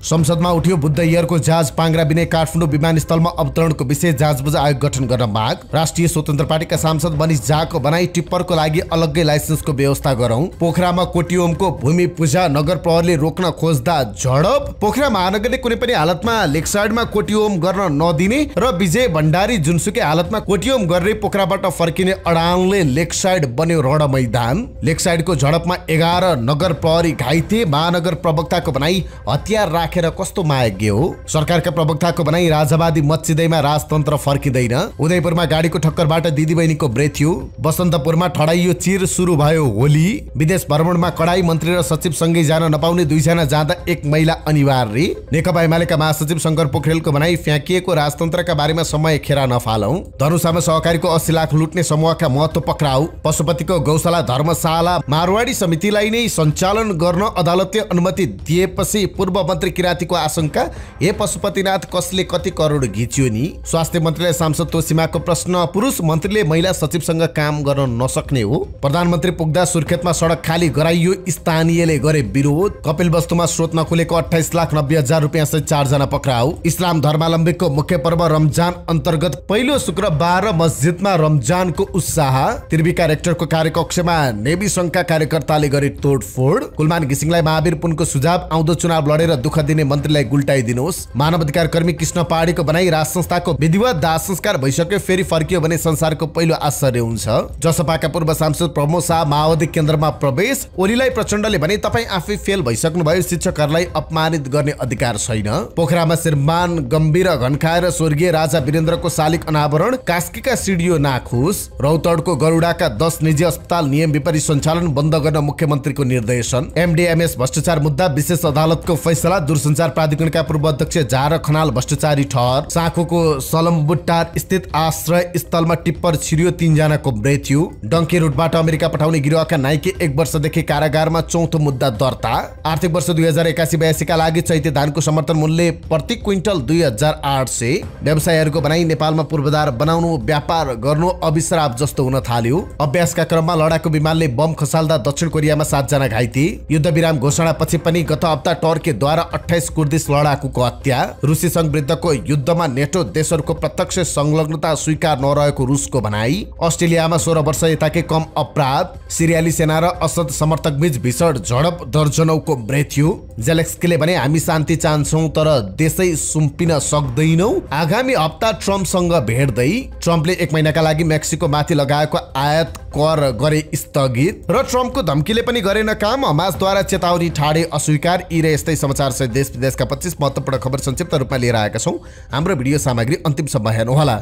संसदमा उठ्यो बुद्ध एयरको जहाज पाङ्ग्रा बिनै काठमाडौँ विमानस्थलमा अवतरणको विशेष जाँचबुझ आयोग गठन गर्न माग। राष्ट्रिय स्वतन्त्र पार्टीका सांसद मनिष झाको भनाई टिप्परको लागि अलग्गै लाइसेन्सको व्यवस्था गरौं। पोखरामा कोटियोमको भूमि पूजा नगर प्रहरीले रोक्न खोज्दा झडप। पोखरा महानगरले कुनै पनि हालतमा लेकसाइडमा कोटियोम गर्न नदिने र विजय भण्डारी जुनसुकै हालतमा कोटियोम गरेर पोखराबाट फर्किने अडानले लेकसाइड बन्यो रण मैदान। लेकसाइडको झडपमा 11 नगर प्रहरी घाइते। महानगर प्रवक्ताको भनाई हतियार राखेर कस्तो मायज्ञ हो। सरकारका प्रवक्ताको भनाई राजावादी मच्चिँदैमा राजतन्त्र फर्किँदैन। उदयपुरमा गाडीको ठक्करबाट दिदीबहिनीको मृत्यु। बसन्तपुरमा ठडाइयो चिर सुरु भयो होली। विदेश भ्रमणमा कडाई मन्त्री र सचिव सँगै जान नपाउने 2 जना जाँदा 1 महिला अनिवार्य। नेकपा एमालेका महासचिव शंकर पोखरेलको भनाई फ्याँकिएको राजतन्त्रका बारेमा समय खेरा नफालौं। धनुषामा सहकारीको 80 लाख लुट्ने समूहका महत्व पक्राउ। पशुपतिको गौशाला धर्मशाला मारवाडी समितिलाई नै सञ्चालन गर्न अदालतले अनुमति दिएपछि पूर्व मन्त्री किरातीको आशंका, हे पशुपतिनाथ कसले कति करोड घिच्यो नि। स्वास्थ्य मन्त्रीलाई सांसद तोसीमाको प्रश्न, पुरुष मन्त्रीले महिला सचिवसँग काम गर्न नसक्ने हो। प्रधानमन्त्री पुग्दा सुर्खेतमा सडक खाली गराइयो, स्थानीयले गरे विरोध। कपिलवस्तुमा स्रोत नखुलेको 28,90,000 रुपियाँ सहित 4 जना पक्राउ। इस्लाम धर्मावलम्बीको मुख्य पर्व रमजान अन्तर्गत पहिलो शुक्रबार मस्जिदमा रमजानको उत्साह। त्रिविका रेक्टरको कार्यकक्षमा नेवी संघका कार्यकर्ताले गरे तोडफोड। कुलमान घिसिङलाई महावीर पुनको सुझाव, आउँदो चुनाव लडेर दुःख दिने मन्त्रीलाई गुल्टाइदिनुहोस्। मानव अधिकार कर्मी कृष्ण पहाडीको भनाई राज संस्थाको विधिवत दाह संस्कार भइसक्यो, फेरि फर्कियो भने संसारको पहिलो आश्चर्य हुन्छ। जसपाका पूर्व सांसद प्रमोद शाह माओवादी केन्द्रमा प्रवेश। ओलीलाई प्रचण्डले भने तपाईँ आफै फेल भइसक्नु भयो, शिक्षकहरूलाई अपमानित गर्ने अधिकार छैन। पोखरामा श्रीमान गम्भीर घनखाएर स्वर्गीय राजा वीरेन्द्रको शालिग अनावरण। कास्कीका सिडियो नाखुस। रौतडको गरुडाका 10 निजी अस्पताल नियम विपरीत सञ्चालन बन्द गर्न मुख्यमन्त्रीको निर्देशन। एमडीएमएस भ्रष्टाचार मुद्दा विशेष अदालतको फैसला। दूरसञ्चार प्राधिकरणका पूर्व अध्यक्ष झार खनाल भ्रष्टाचारी ठहर। साँखोको सलमबुट्टार स्थित आश्रय स्थलमा टिप्पर छिरियो, 3 जनाको मृत्यु। डङ्की रुटबाट अमेरिका पठाउने गिरोहका नाइके 1 वर्षदेखि कारागारमा, 4थो मुद्दा दर्ता। आर्थिक वर्ष 2081-82 का लागि चैते धानको समर्थन मूल्य प्रति क्विन्टल 2,800। व्यवसायीहरूको भनाई नेपालमा पूर्वाधार बनाउनु, व्यापार गर्नु अभिश्राप जस्तो हुन थाल्यो। अभ्यासका क्रममा लडाकु विमानले बम खसाल्दा दक्षिण कोरियामा 7 जना घाइते। युद्धविराम घोषणापछि पनि गत हप्ता टर्कीद्वारा 28 कुर्दिश लडाकुको हत्या। रुसी संघ विरुद्धको युद्धमा नेटो देशहरूको प्रत्यक्ष संलग्नता स्वीकार नरहेको रुसको भनाई। अस्ट्रेलियामा 16 वर्ष यताकै कम अपराध। सिरियाली सेना र असद समर्थक बीच भीषण झडप, दर्जनौको मृत्यु। जेलेस्कीले भने हामी शान्ति चाहन्छौं तर देशै सुम्पिन सक्दैनौ। आगामी हप्ता ट्रम्पसँग भेट्दै। ट्रम्पले 1 महिनाका लागि मेक्सिको माथि लगाएको आयात कर गरे स्थगित। र ट्रम्पको धम्कीले पनि गरेन काम। हमासद्वारा चेतावनी ठाडे अस्वीकार। यी र यस्तै समाचार सहित देश विदेशका 25 महत्त्वपूर्ण खबर संक्षिप्त रूपमा लिएर आएका छौं। हाम्रो भिडियो सामग्री अन्तिमसम्म हेर्नुहोला।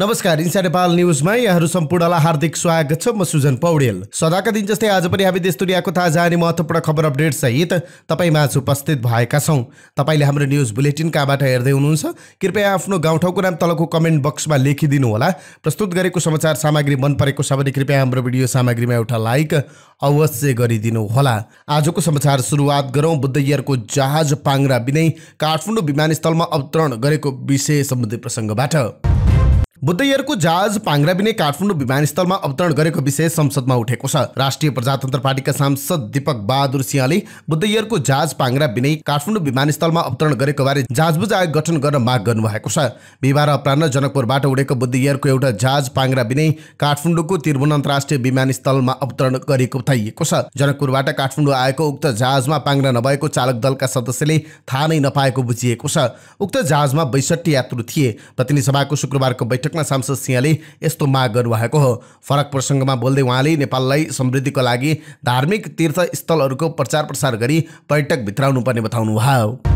नमस्कार, इन्सा नेपाल न्यूजमा यहाँहरू सम्पूर्णलाई हार्दिक स्वागत छ। म सुजन पौडेल। सदाका दिन जस्तै आज पनि हामी देश दुनियाँको ताजा अनि महत्त्वपूर्ण खबर अपडेट सहित तपाईँ माझ उपस्थित भएका छौं। तपाईले हाम्रो न्यूज बुलेटिन कहाँबाट हेर्दै हुनुहुन्छ, कृपया आफ्नो गाउँठाउँको नाम तलको कमेन्ट बक्समा लेखिदिनु होला। प्रस्तुत गरेको समाचार सामग्री मन परेको छ भने कृपया हाम्रो भिडियो सामग्रीमा एउटा लाइक अवश्य गरिदिनु होला। आजको समाचार सुरुवात गरौँ बुद्ध एयरको जहाज पाङ्ग्रा बिनै काठमाडौँ विमानस्थलमा अवतरण गरेको विषय सम्बन्धी प्रसङ्गबाट। बुद्ध एयरको जहाज पाङ्ग्रा बिनै काठमाडौँ विमानस्थलमा अवतरण गरेको विषय संसदमा उठेको छ। राष्ट्रिय प्रजातन्त्र पार्टीका सांसद दीपक बहादुर सिंहले बुद्ध एयरको जहाज पाङ्ग्रा बिनै काठमाडौँ विमानस्थलमा अवतरण गरेको बारे जाँचबुझ आयोग गठन गर्न माग गर्नुभएको छ। बिहिबार अपराह्न जनकपुरबाट उडेको बुद्ध एयरको एउटा जहाज पाङ्ग्रा बिनै काठमाडौँको त्रिभुवन अन्तर्राष्ट्रिय विमानस्थलमा अवतरण गरेको बताइएको छ। जनकपुरबाट काठमाडौँ आएको उक्त जहाजमा पाङ्ग्रा नभएको चालक दलका सदस्यले थाहा नै नपाएको बुझिएको छ। उक्त जहाजमा 62 यात्रु थिए। प्रतिनिधि सभाको शुक्रबारको बैठकमा सांसद सिंहले यस्तो माग गर्नुभएको हो। फरक प्रसङ्गमा बोल्दै उहाँले नेपाललाई समृद्धिको लागि धार्मिक तीर्थस्थलहरूको प्रचार प्रसार गरी पर्यटक भित्राउनु पर्ने बताउनुभयो।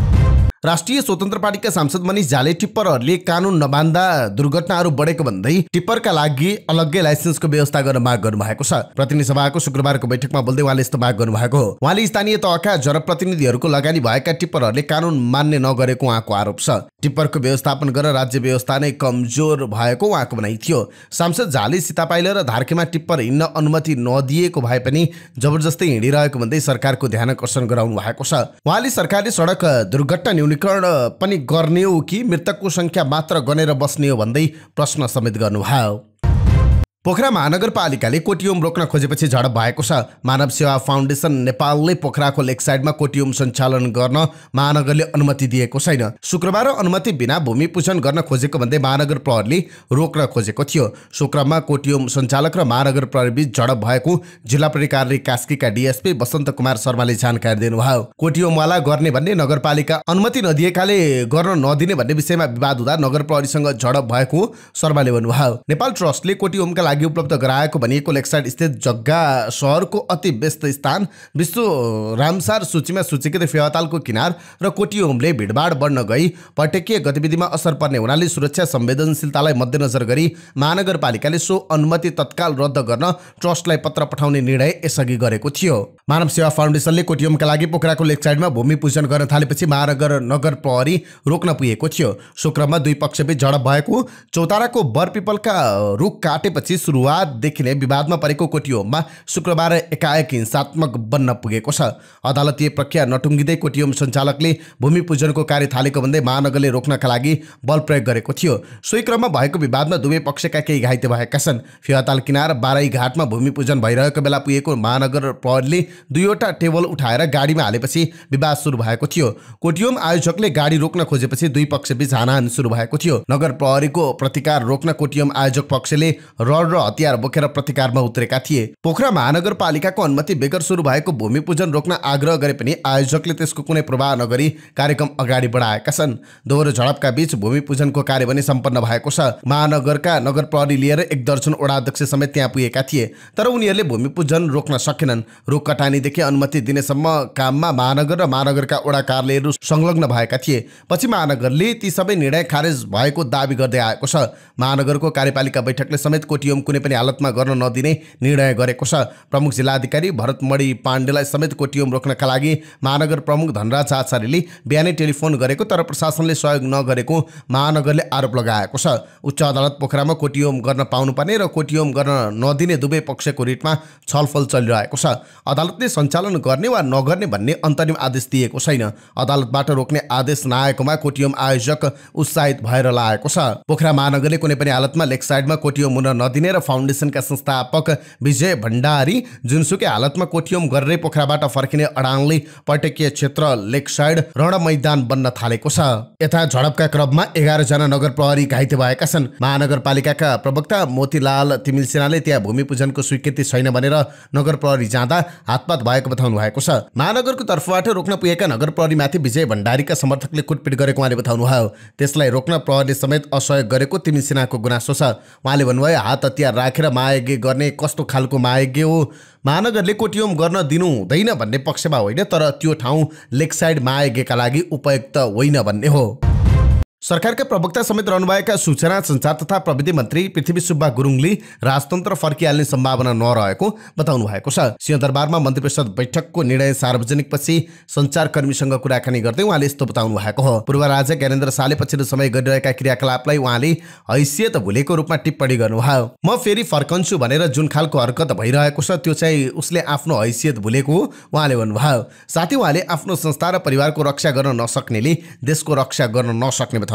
राष्ट्रिय स्वतन्त्र पार्टीका सांसद मनिष झाले टिप्परहरूले कानुन नमान्दा दुर्घटनाहरू बढेको भन्दै टिप्परका लागि अलग्गै लाइसेन्सको व्यवस्था गर्न माग गर्नुभएको छ। प्रतिनिधि सभाको शुक्रबारको बैठकमा बोल्दै उहाँले यस्तो माग गर्नुभएको हो। उहाँले स्थानीय तहका जनप्रतिनिधिहरूको लगानी भएका टिप्परहरूले कानुन मान्ने नगरेको उहाँको आरोप छ। टिप्परको व्यवस्थापन गरेर राज्य व्यवस्था नै कमजोर भएको उहाँको भनाइ थियो। सांसद झाले सीतापाइला र धार्केमा टिप्पर हिँड्न अनुमति नदिएको भए पनि जबरजस्ती हिँडिरहेको भन्दै सरकारको ध्यान आकर्षण गराउनु भएको छ। उहाँले सरकारले सडक दुर्घटना न्यूनीकरण पनि गर्ने हो कि मृतकको संख्या मात्र गनेर बस्ने हो भन्दै प्रश्न समेत गर्नुभयो। पोखरा महानगरपालिकाले कोटियोम रोक्न खोजेपछि झडप भएको छ। मानव सेवा फाउन्डेसन नेपालले पोखराको लेक साइडमा कोटियोम सञ्चालन गर्न महानगरले अनुमति दिएको छैन। शुक्रबार अनुमति बिना भूमि पूजन गर्न खोजेको भन्दै महानगर प्रहरीले रोक्न खोजेको थियो। शुक्रबारमा कोटियोम सञ्चालक र महानगर प्रहरीबीच झडप भएको जिल्ला प्रहरी कार्यालय कास्कीका डीएसपी वसन्त कुमार शर्माले जानकारी दिनुभयो। कोटियोमवाला गर्ने भन्ने नगरपालिका अनुमति नदिएकाले गर्न नदिने भन्ने विषयमा विवाद हुँदा नगर प्रहरीसँग झडप भएको शर्माले भन्नुभयो। नेपाल ट्रस्टले कोटियोमका लागि उपलब्ध गराएको भनिएको लेकसाइड स्थित जग्गा शहरको अति व्यस्त स्थान विश्व रामसार सूचीमा सूचीकृत फेवातालको किनार र कोटियोमले भिडभाड बढ्न गई पर्यटकीय गतिविधिमा असर पर्ने हुनाले सुरक्षा संवेदनशीलतालाई मध्यनजर गरी महानगरपालिकाले सो अनुमति तत्काल रद्द गर्न ट्रस्टलाई पत्र पठाउने निर्णय यसअघि गरेको थियो। मानव सेवा फाउन्डेसनले कोटियोमका लागि पोखराको लेकसाइडमा भूमि पूजन गर्न थालेपछि महानगर नगर प्रहरी रोक्न पुगेको थियो। शुक्रबारमा दुई पक्षबीच झडप भएको। चौताराको बरपिपलका रुख काटेपछि सुरुवातदेखि नै विवादमा परेको कोटियोममा शुक्रबार एकाएक हिंसात्मक बन्न पुगेको छ। अदालतीय प्रक्रिया नटुङ्गिँदै कोटियोम सञ्चालकले भूमि पूजनको कार्य थालेको भन्दै महानगरले रोक्नका लागि बल प्रयोग गरेको थियो। सोही क्रममा भएको विवादमा दुवै पक्षका केही घाइते भएका छन्। फेवाताल किनार बाराई घाटमा भूमि पूजन भइरहेको बेला पुगेको महानगर प्रहरीले दुईवटा टेबल उठाएर गाडीमा हालेपछि विवाद सुरु भएको थियो। कोटियोम आयोजकले गाडी रोक्न खोजेपछि दुई पक्षबीच हानाहानी सुरु भएको थियो। नगर प्रहरीको प्रतिकार रोक्न कोटियोम आयोजक पक्षले रड र हतियार बोकेर प्रतिकारमा उत्रेका थिए। पोखरा महानगरपालिकाको अनुमति बेगर सुरु भएको भूमि पूजन रोक्न आग्रह गरे पनि आयोजकले त्यसको कुनै प्रभाव नगरी कार्यक्रम अगाडि बढाएका छन्। दोहोरो झडपका बीच भूमि पूजनको कार्य पनि सम्पन्न भएको छ। महानगरका नगर प्रहरी लिएर एक दर्जन वडाध्यक्ष समेत त्यहाँ पुगेका थिए, तर उनीहरूले भूमि पूजन रोक्न सकेनन्। रुख कटानीदेखि अनुमति दिनेसम्म काममा महानगर र महानगरका वडा कार्यालयहरू संलग्न भएका थिए। पछि महानगरले ती सबै निर्णय खारेज भएको दावी गर्दै आएको छ। महानगरको कार्यपालिका बैठकले समेत कोटियोम कुनै पनि हालतमा गर्न नदिने निर्णय गरेको छ। प्रमुख जिल्लाधिकारी भरतमणि पाण्डेलाई समेत कोटियोम रोक्नका लागि महानगर प्रमुख धनराज आचार्यले बिहानै टेलिफोन गरेको तर प्रशासनले सहयोग नगरेको महानगरले आरोप लगाएको छ। उच्च अदालत पोखरामा कोटियोम गर्न पाउनुपर्ने र कोटियोम गर्न नदिने दुवै पक्षको रिटमा छलफल चलिरहेको छ। अदालतले सञ्चालन गर्ने वा नगर्ने भन्ने अन्तरिम आदेश दिएको छैन। अदालतबाट रोक्ने आदेश नआएकोमा कोटियोम आयोजक उत्साहित भएर लागेको छ। पोखरा महानगरले कुनै पनि हालतमा लेक साइडमा कोटियोम हुन नदिने र फाउन्डेसनका संस्थापक विजय भण्डारी जुनसुकै हालतमा कोटियोम गरेरै पोखराबाट फर्किने अडानले पर्यटकीय क्षेत्र लेक साइड रण मैदान बन्न थालेको छ। यता झडपका क्रममा 11 जना नगर प्रहरी घाइते भएका छन्। महानगरपालिकाका प्रवक्ता मोतीलाल तिमिलसेनाले त्यहाँ भूमि पूजनको स्वीकृति छैन भनेर नगर प्रहरी जाँदा हातपात भएको बताउनु भएको छ। महानगरको तर्फबाट रोक्न पुगेका नगर प्रहरीमाथि विजय भण्डारीका समर्थकले कुटपिट गरेको उहाँले बताउनुभयो। त्यसलाई रोक्न प्रहरीले समेत असहयोग गरेको तिमिलसेनाको गुनासो छ। उहाँले भन्नुभयो, हात हतियार राखेर महायज्ञ गर्ने कस्तो खालको महायज्ञ हो? महानगरले कोटियोम गर्न दिनु हुँदैन भन्ने पक्षमा होइन, तर त्यो ठाउँ लेक साइड महायज्ञका लागि उपयुक्त होइन भन्ने हो। सरकारका प्रवक्ता समेत रहनुभएका सूचना सञ्चार तथा प्रविधि मन्त्री पृथ्वी सुब्बा गुरुङले राजतन्त्र फर्किहाल्ने सम्भावना नरहेको बताउनु भएको छ। सिंहदरबारमा मन्त्री परिषद बैठकको निर्णय सार्वजनिकपछि सञ्चारकर्मीसँग कुराकानी गर्दै उहाँले यस्तो बताउनु भएको हो। पूर्व राजा ज्ञानेन्द्र शाहले पछिल्लो समय गरिरहेका क्रियाकलापलाई उहाँले हैसियत भुलेको रूपमा टिप्पणी गर्नुभयो। म फेरि फर्कन्छु भनेर जुन खालको हरकत भइरहेको छ त्यो चाहिँ उसले आफ्नो हैसियत भुलेको हो उहाँले भन्नुभयो। साथै उहाँले आफ्नो संस्था र परिवारको रक्षा गर्न नसक्नेले देशको रक्षा गर्न नसक्ने बताउनुभयो।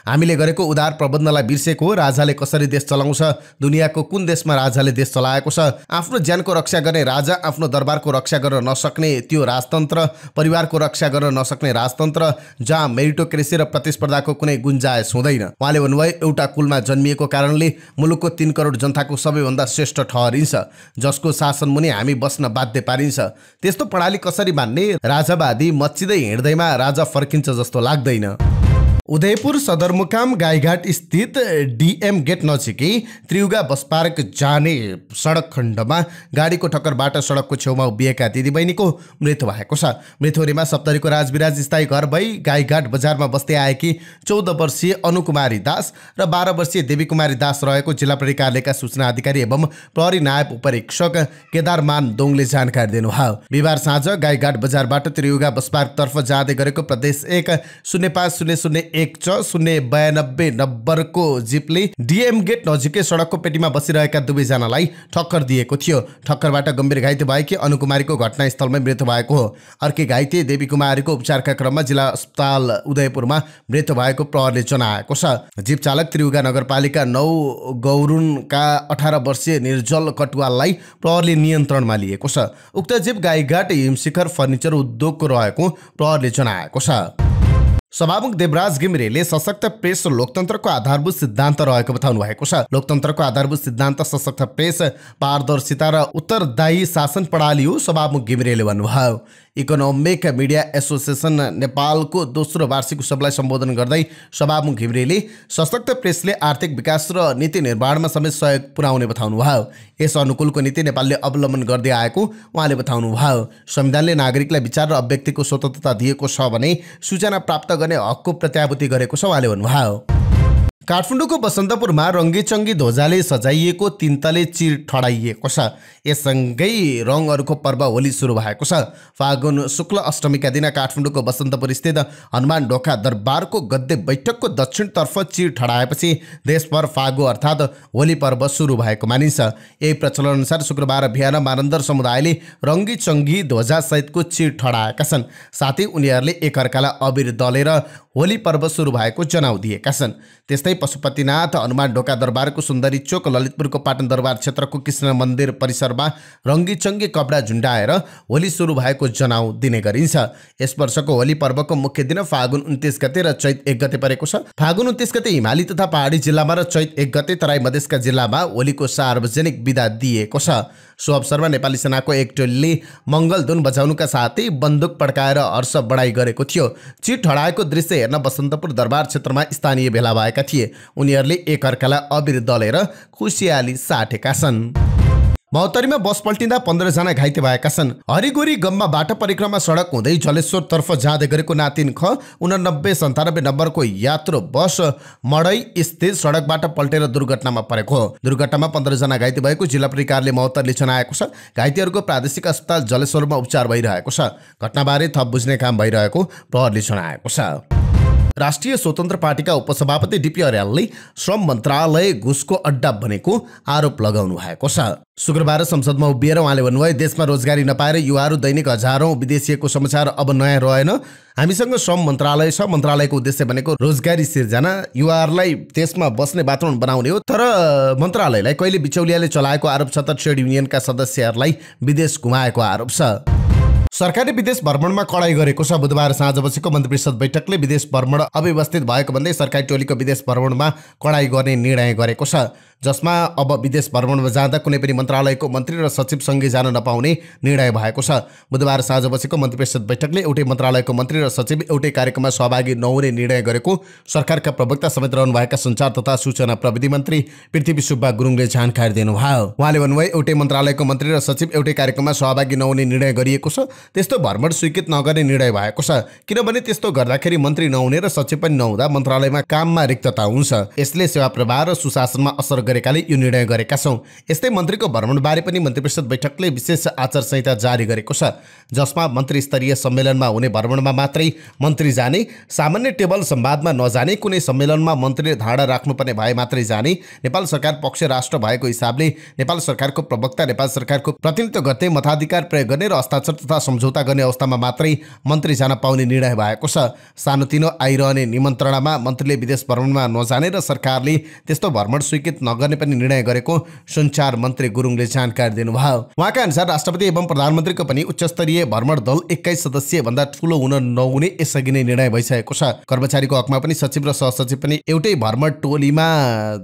हामीले गरेको उदार प्रबन्धलाई बिर्सेको हो। राजाले कसरी देश चलाउँछ? दुनियाँको कुन देशमा राजाले देश चलाएको छ? आफ्नो ज्यानको रक्षा गर्ने राजा, आफ्नो दरबारको रक्षा गर्न नसक्ने त्यो राजतन्त्र, परिवारको रक्षा गर्न नसक्ने राजतन्त्र जहाँ मेरिटोक्रेसी र प्रतिस्पर्धाको कुनै गुन्जायस हुँदैन। उहाँले भन्नुभयो, एउटा कुलमा जन्मिएको कारणले मुलुकको 3 करोड जनताको सबैभन्दा श्रेष्ठ ठहरिन्छ, जसको शासन मुनि हामी बस्न बाध्य पारिन्छ। त्यस्तो प्रणाली कसरी मान्ने? राजावादी मच्चिँदै हिँड्दैमा राजा फर्किन्छ जस्तो लाग्दैन। उदयपुर सदरमुकाम गाईघाट स्थित डीएम गेट नजिकै त्रियुगा बस पार्क जाने सडक खण्डमा गाडीको ठक्करबाट सडकको छेउमा उभिएका दिदीबहिनीको मृत्यु भएको छ। मृत्युमा सप्तरीको राजविराज स्थायी घर भई गाईघाट बजारमा बस्दै आएकी 14 वर्षीय अनुकुमारी दास र 12 वर्षीय देवी कुमारी दास रहेको जिल्ला प्रहरी कार्यालयका सूचना अधिकारी एवं प्रहरी नायब उपरीक्षक केदारमान दोङले जानकारी दिनुभयो। बिहिबार साँझ गाईघाट बजारबाट त्रियुगा बस पार्कतर्फ जाँदै गरेको प्रदेश 1 0500 1C092 नम्बरको जीपले डीएम गेट नजिकै सडकको पेटीमा बसिरहेका दुवैजनालाई ठक्कर दिएको थियो। ठक्करबाट गम्भीर घाइते भएकी अनुकुमारीको घटनास्थलमै मृत्यु भएको हो। अर्कै घाइते देवी कुमारीको उपचारका क्रममा जिल्ला अस्पताल उदयपुरमा मृत्यु भएको प्रहरले जनाएको छ। जीप चालक त्रियुगा नगरपालिका 9 गौरुनका 18 वर्षीय निर्जल कटुवाललाई प्रहरले नियन्त्रणमा लिएको छ। उक्त जीप गाईघाट हिमशिखर फर्निचर उद्योगको रहेको प्रहरले जनाएको छ। सभामुख देवराज घिमिरेले सशक्त प्रेस लोकतन्त्रको आधारभूत सिद्धान्त रहेको बताउनु भएको छ। लोकतन्त्रको आधारभूत सिद्धान्त सशक्त प्रेस, पारदर्शिता र उत्तरदायी शासन प्रणाली हो, सभामुख घिमिरेले भन्नुभयो। इकोनोमिक मिडिया एसोसिएसन नेपालको दोस्रो वार्षिक उत्सवलाई सम्बोधन गर्दै सभामुख घिमिरेले सशक्त प्रेसले आर्थिक विकास र नीति निर्माणमा समेत सहयोग पुर्याउने बताउनुभयो। यस अनुकूलको नीति नेपालले अवलम्बन गर्दै आएको उहाँले बताउनुभयो। संविधानले नागरिकलाई विचार र अभिव्यक्तिको स्वतन्त्रता दिएको छ भने सूचना प्राप्त गर्ने हकको प्रत्याभूति गरेको छ उहाँले भन्नुभयो। काठमाडौँको बसन्तपुरमा रङ्गीचङ्गी ध्वजाले सजाइएको 3 तले चिर ठडाइएको छ। यससँगै रङहरूको पर्व होली सुरु भएको छ। फागुन शुक्ल अष्टमीका दिन काठमाडौँको बसन्तपुर स्थित हनुमान ढोका दरबारको गद्दे बैठकको दक्षिणतर्फ चिर ठडाएपछि देशभर फागु अर्थात् होली पर्व सुरु भएको मानिन्छ। यही प्रचलनअनुसार शुक्रबार बिहान मानन्दर समुदायले रङ्गीचङ्गी ध्वजासहितको चिर ठडाएका छन्। साथै उनीहरूले एकअर्कालाई अबिर दलेर होली पर्व सुरु भएको जनाउ दिएका छन्। त्यस्तै पशुपतिनाथ हनुमान ढोका दरबारको सुन्दरी चोक, ललितपुरको पाटन दरबार क्षेत्रको कृष्ण मन्दिर परिसरमा रङ्गीचङ्गी कपडा झुन्डाएर होली सुरु भएको जनाउ दिने गरिन्छ। यस वर्षको होली पर्वको मुख्य दिन फागुन 29 गते र चैत 1 गते परेको छ। फागुन 29 गते हिमाली तथा पहाडी जिल्लामा र चैत 1 गते तराई मधेसका जिल्लामा होलीको सार्वजनिक बिदा दिएको छ। सो अवसरमा नेपाली सेनाको एक टोलीले मङ्गलधुन बजाउनुका साथै बन्दुक पड्काएर हर्ष बढाइ गरेको थियो। चिर ठडाएको दृश्य हेर्न बसन्तपुर दरबार क्षेत्रमा स्थानीय भेला भएका थिए। उनीहरूले एकअर्कालाई अबिर दलेर खुसियाली साटेका छन्। महोत्तरीमा बस पल्टिँदा 15 जना घाइते भएका छन्। हरिगोरी गम्मा बाटा परिक्रमा सडक हुँदै जलेश्वर तर्फ जाँदै गरेको ना3 ख 8997 नम्बरको यात्रु बस मडै स्थित सडकबाट पल्टेर दुर्घटनामा परेको हो। दुर्घटनामा 15 जना घाइते भएको जिल्ला प्रहरीले महोत्तरले जनाएको छ। घाइतेहरूको प्रादेशिक अस्पताल जलेश्वरमा उपचार भइरहेको छ। घटनाबारे थप बुझ्ने काम भइरहेको प्रहरीले जनाएको छ। राष्ट्रिय स्वतन्त्र पार्टीका उपसभापति डीपी अर्यालले श्रम मन्त्रालय घुसको अड्डा बनेको आरोप लगाउनु भएको छ। शुक्रबार संसदमा उभिएर उहाँले भन्नुभयो, देशमा रोजगारी नपाएर युवाहरू दैनिक हजारौं विदेशिएको समाचार अब नयाँ रहेन। हामीसँग श्रम मन्त्रालय छ। मन्त्रालयको उद्देश्य भनेको रोजगारी सिर्जना, युवाहरूलाई त्यसमा बस्ने वातावरण बनाउने हो। तर मन्त्रालयलाई कहिले बिचौलियाले चलाएको आरोप छ त ट्रेड युनियनका सदस्यहरूलाई विदेश घुमाएको आरोप छ। सरकारले विदेश भ्रमणमा कडाई गरेको छ। बुधबार साँझ बसेको मन्त्रीपरिषद बैठकले विदेश भ्रमण अव्यवस्थित भएको भन्दै सरकारी टोलीको विदेश भ्रमणमा कडाई गर्ने निर्णय गरेको छ, जसमा अब विदेश भ्रमणमा जाँदा कुनै पनि मन्त्रालयको मन्त्री र सचिव सँगै जान नपाउने निर्णय भएको छ। बुधबार साँझ बसेको मन्त्रीपरिषद बैठकले एउटै मन्त्रालयको मन्त्री र सचिव एउटै कार्यक्रममा सहभागी नहुने निर्णय गरेको सरकारका प्रवक्ता समेत रहनुभएका सञ्चार तथा सूचना प्रविधि मन्त्री पृथ्वी सुब्बा गुरुङले जानकारी दिनुभयो। उहाँले भन्नुभयो, एउटै मन्त्रालयको मन्त्री र सचिव एउटै कार्यक्रममा सहभागी नहुने निर्णय गरिएको छ। त्यस्तो भ्रमण स्वीकृत नगर्ने निर्णय भएको छ, किनभने त्यस्तो गर्दाखेरि मन्त्री नहुने र सचिव पनि नहुँदा मन्त्रालयमा काममा रिक्तता हुन्छ। यसले सेवा प्रवाह र सुशासनमा असर गरेकाले यो निर्णय गरेका छौं। यस्तै मन्त्रीको भ्रमणबारे पनि मन्त्रीपरिषद बैठकले विशेष आचार संहिता जारी गरेको छ, जसमा मन्त्री स्तरीय सम्मेलनमा हुने भ्रमणमा मात्रै मन्त्री जाने, सामान्य टेबल संवादमा नजाने, कुनै सम्मेलनमा मन्त्रीले धारणा राख्नुपर्ने भए मात्रै जाने, नेपाल सरकार पक्ष राष्ट्र भएको हिसाबले नेपाल सरकारको प्रवक्ता नेपाल सरकारको प्रतिनिधित्व गर्दै मताधिकार प्रयोग गर्ने र हस्ताक्षर तथा सम्झौता गर्ने अवस्थामा मात्रै मन्त्री जान पाउने निर्णय भएको छ। सानोतिनो आइरहने निमन्त्रणामा मन्त्रीले विदेश भ्रमणमा नजाने र सरकारले त्यस्तो भ्रमण स्वीकृत नगर्ने पनि निर्णय गरेको सञ्चार मन्त्री गुरुङले जानकारी दिनुभयो। उहाँका अनुसार राष्ट्रपति एवं प्रधानमन्त्रीको पनि उच्चस्तरीय भ्रमण दल 21 सदस्यीय भन्दा ठूलो हुन नहुने यसअघि नै निर्णय भइसकेको छ। कर्मचारीको हकमा पनि सचिव र सहसचिव पनि एउटै भ्रमण टोलीमा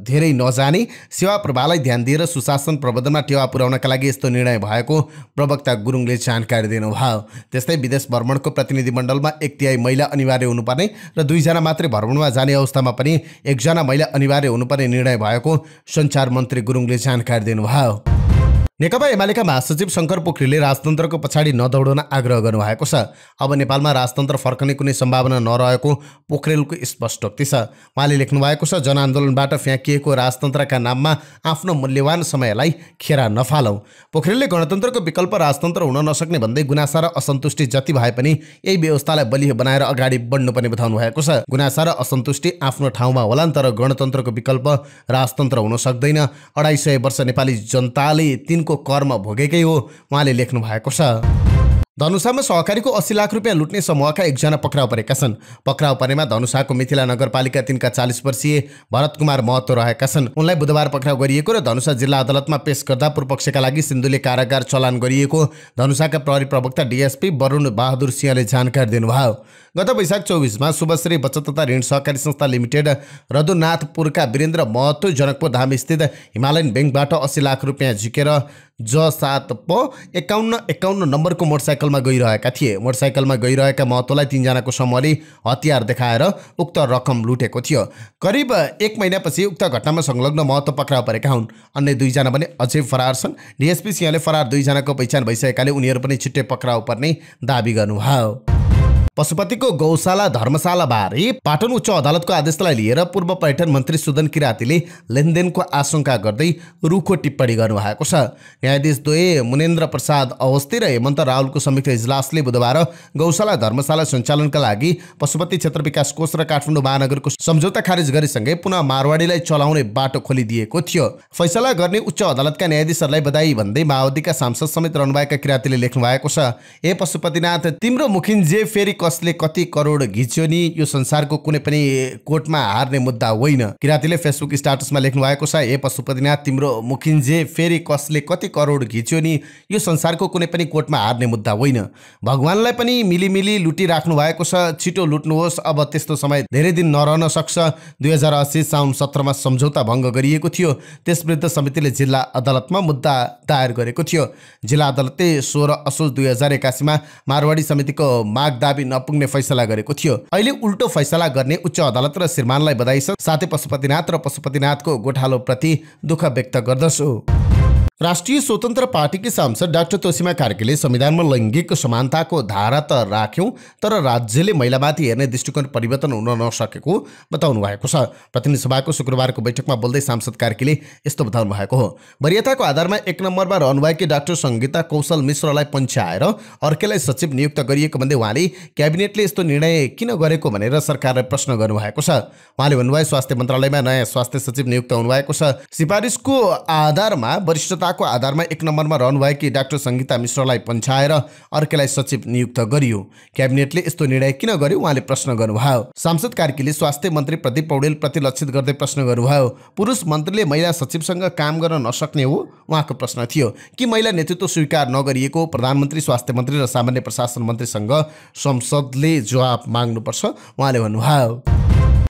धेरै नजाने, सेवा प्रवाहलाई ध्यान दिएर सुशासन प्रबन्धनमा टेवा पुर्याउनका लागि यस्तो निर्णय भएको प्रवक्ता गुरुङले जानकारी दिनुभयो। त्यस्तै विदेश भ्रमणको प्रतिनिधिमण्डलमा 1/3 महिला अनिवार्य हुनुपर्ने र 2 जना मात्रै भ्रमणमा जाने अवस्थामा पनि 1 जना महिला अनिवार्य हुनुपर्ने निर्णय भएको सञ्चार मन्त्री गुरुङले जानकारी दिनुभयो। नेकपा एमालेका महासचिव शङ्कर पोखरेलले राजतन्त्रको पछाडि नदौडन आग्रह गर्नुभएको छ। अब नेपालमा राजतन्त्र फर्कने कुनै सम्भावना नरहेको पोखरेलको स्पष्टोक्ति छ। उहाँले लेख्नुभएको छ, जनआन्दोलनबाट फ्याँकिएको राजतन्त्रका नाममा आफ्नो मूल्यवान समयलाई खेरा नफालौँ। पोखरेलले गणतन्त्रको विकल्प राजतन्त्र हुन नसक्ने भन्दै गुनासा र असन्तुष्टि जति भए पनि यही व्यवस्थालाई बलियो बनाएर अगाडि बढ्नुपर्ने बताउनु भएको छ। गुनासा र असन्तुष्टि आफ्नो ठाउँमा होलान्, तर गणतन्त्रको विकल्प राजतन्त्र हुन सक्दैन। 250 वर्ष नेपाली जनताले को कर्म भोगेकै हो, उहाँले लेख्नु भएको छ। धनुषामा सहकारीको 80 लाख रुपियाँ लुट्ने समूहका एकजना पक्राउ परेका छन्। पक्राउ परेमा धनुषाको मिथिला नगरपालिका 3 का 40 वर्षीय भरत कुमार महतो रहेका छन्। उनलाई बुधबार पक्राउ गरिएको र धनुषा जिल्ला अदालतमा पेश गर्दा पूर्वपक्षका लागि सिन्धुली कारागार चलान गरिएको धनुषाका प्रहरी प्रवक्ता डीएसपी वरुण बहादुर सिंहले जानकारी दिनुभयो। गत वैशाख 24 मा शुभश्री बचत तथा ऋण सहकारी संस्था लिमिटेड रघुनाथपुरका वीरेन्द्र महतो जनकपुर धाम स्थित हिमालयन ब्याङ्कबाट 80 लाख रुपियाँ झिकेर J7 5151 नम्बरको मोटरसाइकलमा गइरहेका थिए। मोटरसाइकलमा गइरहेका महतोलाई 3 जनाको समूहले हतियार देखाएर उक्त रकम लुटेको थियो। करिब 1 महिनापछि उक्त घटनामा संलग्न महतो पक्राउ परेका हुन्। अन्य 2 जना पनि अझै फरार छन्। डीएसपी सिंहले फरार 2 जनाको पहिचान भइसकेकाले उनीहरू पनि छिट्टै पक्राउ पर्ने दाबी गर्नुभयो। पशुपतिको गौशाला धर्मशाला बारे पाटन उच्च अदालतको आदेशलाई लिएर पूर्व पर्यटन मन्त्री सुदन किरातीले लेनदेनको आशंका गर्दै रुखो टिप्पणी गर्नुभएको छ। न्यायाधीश द्वय मुनेन्द्र प्रसाद अवस्थी र हेमन्त राहुलको संयुक्त इजलासले बुधबार गौशाला धर्मशाला सञ्चालनका लागि पशुपति क्षेत्र विकास कोष र काठमाडौँ महानगरको सम्झौता खारेज गरेसँगै पुनः मारवाडीलाई चलाउने बाटो खोलिदिएको थियो। फैसला गर्ने उच्च अदालतका न्यायाधीशहरूलाई बधाई भन्दै माओवादीका सांसद समेत रहनुभएका किरातीले लेख्नु भएको छ, ए पशुपतिनाथ, तिम्रो मुखिन्जे फेरि कसले कति करोड घिच्यो नि, यो संसारको कुनै पनि कोर्टमा हार्ने मुद्दा होइन। किरातीले फेसबुक स्ट्याटसमा लेख्नु भएको छ, ए पशुपतिनाथ, तिम्रो मुखिन्जे फेरि कसले कति करोड घिच्यो नि, यो संसारको कुनै पनि कोर्टमा हार्ने मुद्दा होइन। भगवानलाई पनि मिलिमिली लुटिराख्नु भएको छ, छिटो लुट्नुहोस्, अब त्यस्तो समय धेरै दिन नरहन सक्छ। 2080 साउन 17 मा सम्झौता भङ्ग गरिएको थियो। त्यसविरुद्ध समितिले जिल्ला अदालतमा मुद्दा दायर गरेको थियो। जिल्ला अदालतले 16 असोज 2081 मा मारवाडी समितिको माग दाबी नपुग्ने फैसला गरेको थियो। अहिले उल्टो फैसला गर्ने उच्च अदालत र श्रीमानलाई बधाई छ। साथै पशुपतिनाथ र पशुपतिनाथको गोठालोप्रति दुःख व्यक्त गर्दछु। राष्ट्रिय स्वतन्त्र पार्टीकी सांसद डाक्टर तोसीमा कार्कीले संविधानमा लैङ्गिक समानताको धारा त राख्यौं, तर राज्यले महिलामाथि हेर्ने दृष्टिकोण परिवर्तन हुन नसकेको बताउनु भएको छ। प्रतिनिधि सभाको शुक्रबारको बैठकमा बोल्दै सांसद कार्कीले यस्तो बताउनु भएको हो। वरियताको आधारमा 1 नम्बरमा रहनुभएकी डाक्टर सङ्गीता कौशल मिश्रलाई पन्छाएर अर्कैलाई सचिव नियुक्त गरिएको भन्दै उहाँले क्याबिनेटले यस्तो निर्णय किन गरेको भनेर सरकारलाई प्रश्न गर्नुभएको छ। उहाँले भन्नुभयो, स्वास्थ्य मन्त्रालयमा नयाँ स्वास्थ्य सचिव नियुक्त हुनुभएको छ। सिफारिसको आधारमा वरिष्ठता को आधारमा 1 नम्बरमा रहनुभएकी डाक्टर सङ्गीता मिश्रलाई पन्छाएर अर्कैलाई सचिव नियुक्त गरियो। क्याबिनेटले यस्तो निर्णय किन गर्यो, उहाँले प्रश्न गर्नुभयो। सांसद कार्कीले स्वास्थ्य मन्त्री प्रदीप पौडेल प्रति लक्षित गर्दै प्रश्न गर्नुभयो, पुरुष मन्त्रीले महिला सचिवसँग काम गर्न नसक्ने हो, उहाँको प्रश्न थियो। कि महिला नेतृत्व स्वीकार नगरिएको प्रधानमन्त्री, स्वास्थ्य मन्त्री र सामान्य प्रशासन मन्त्रीसँग संसदले जवाब माग्नुपर्छ, उहाँले भन्नुभयो।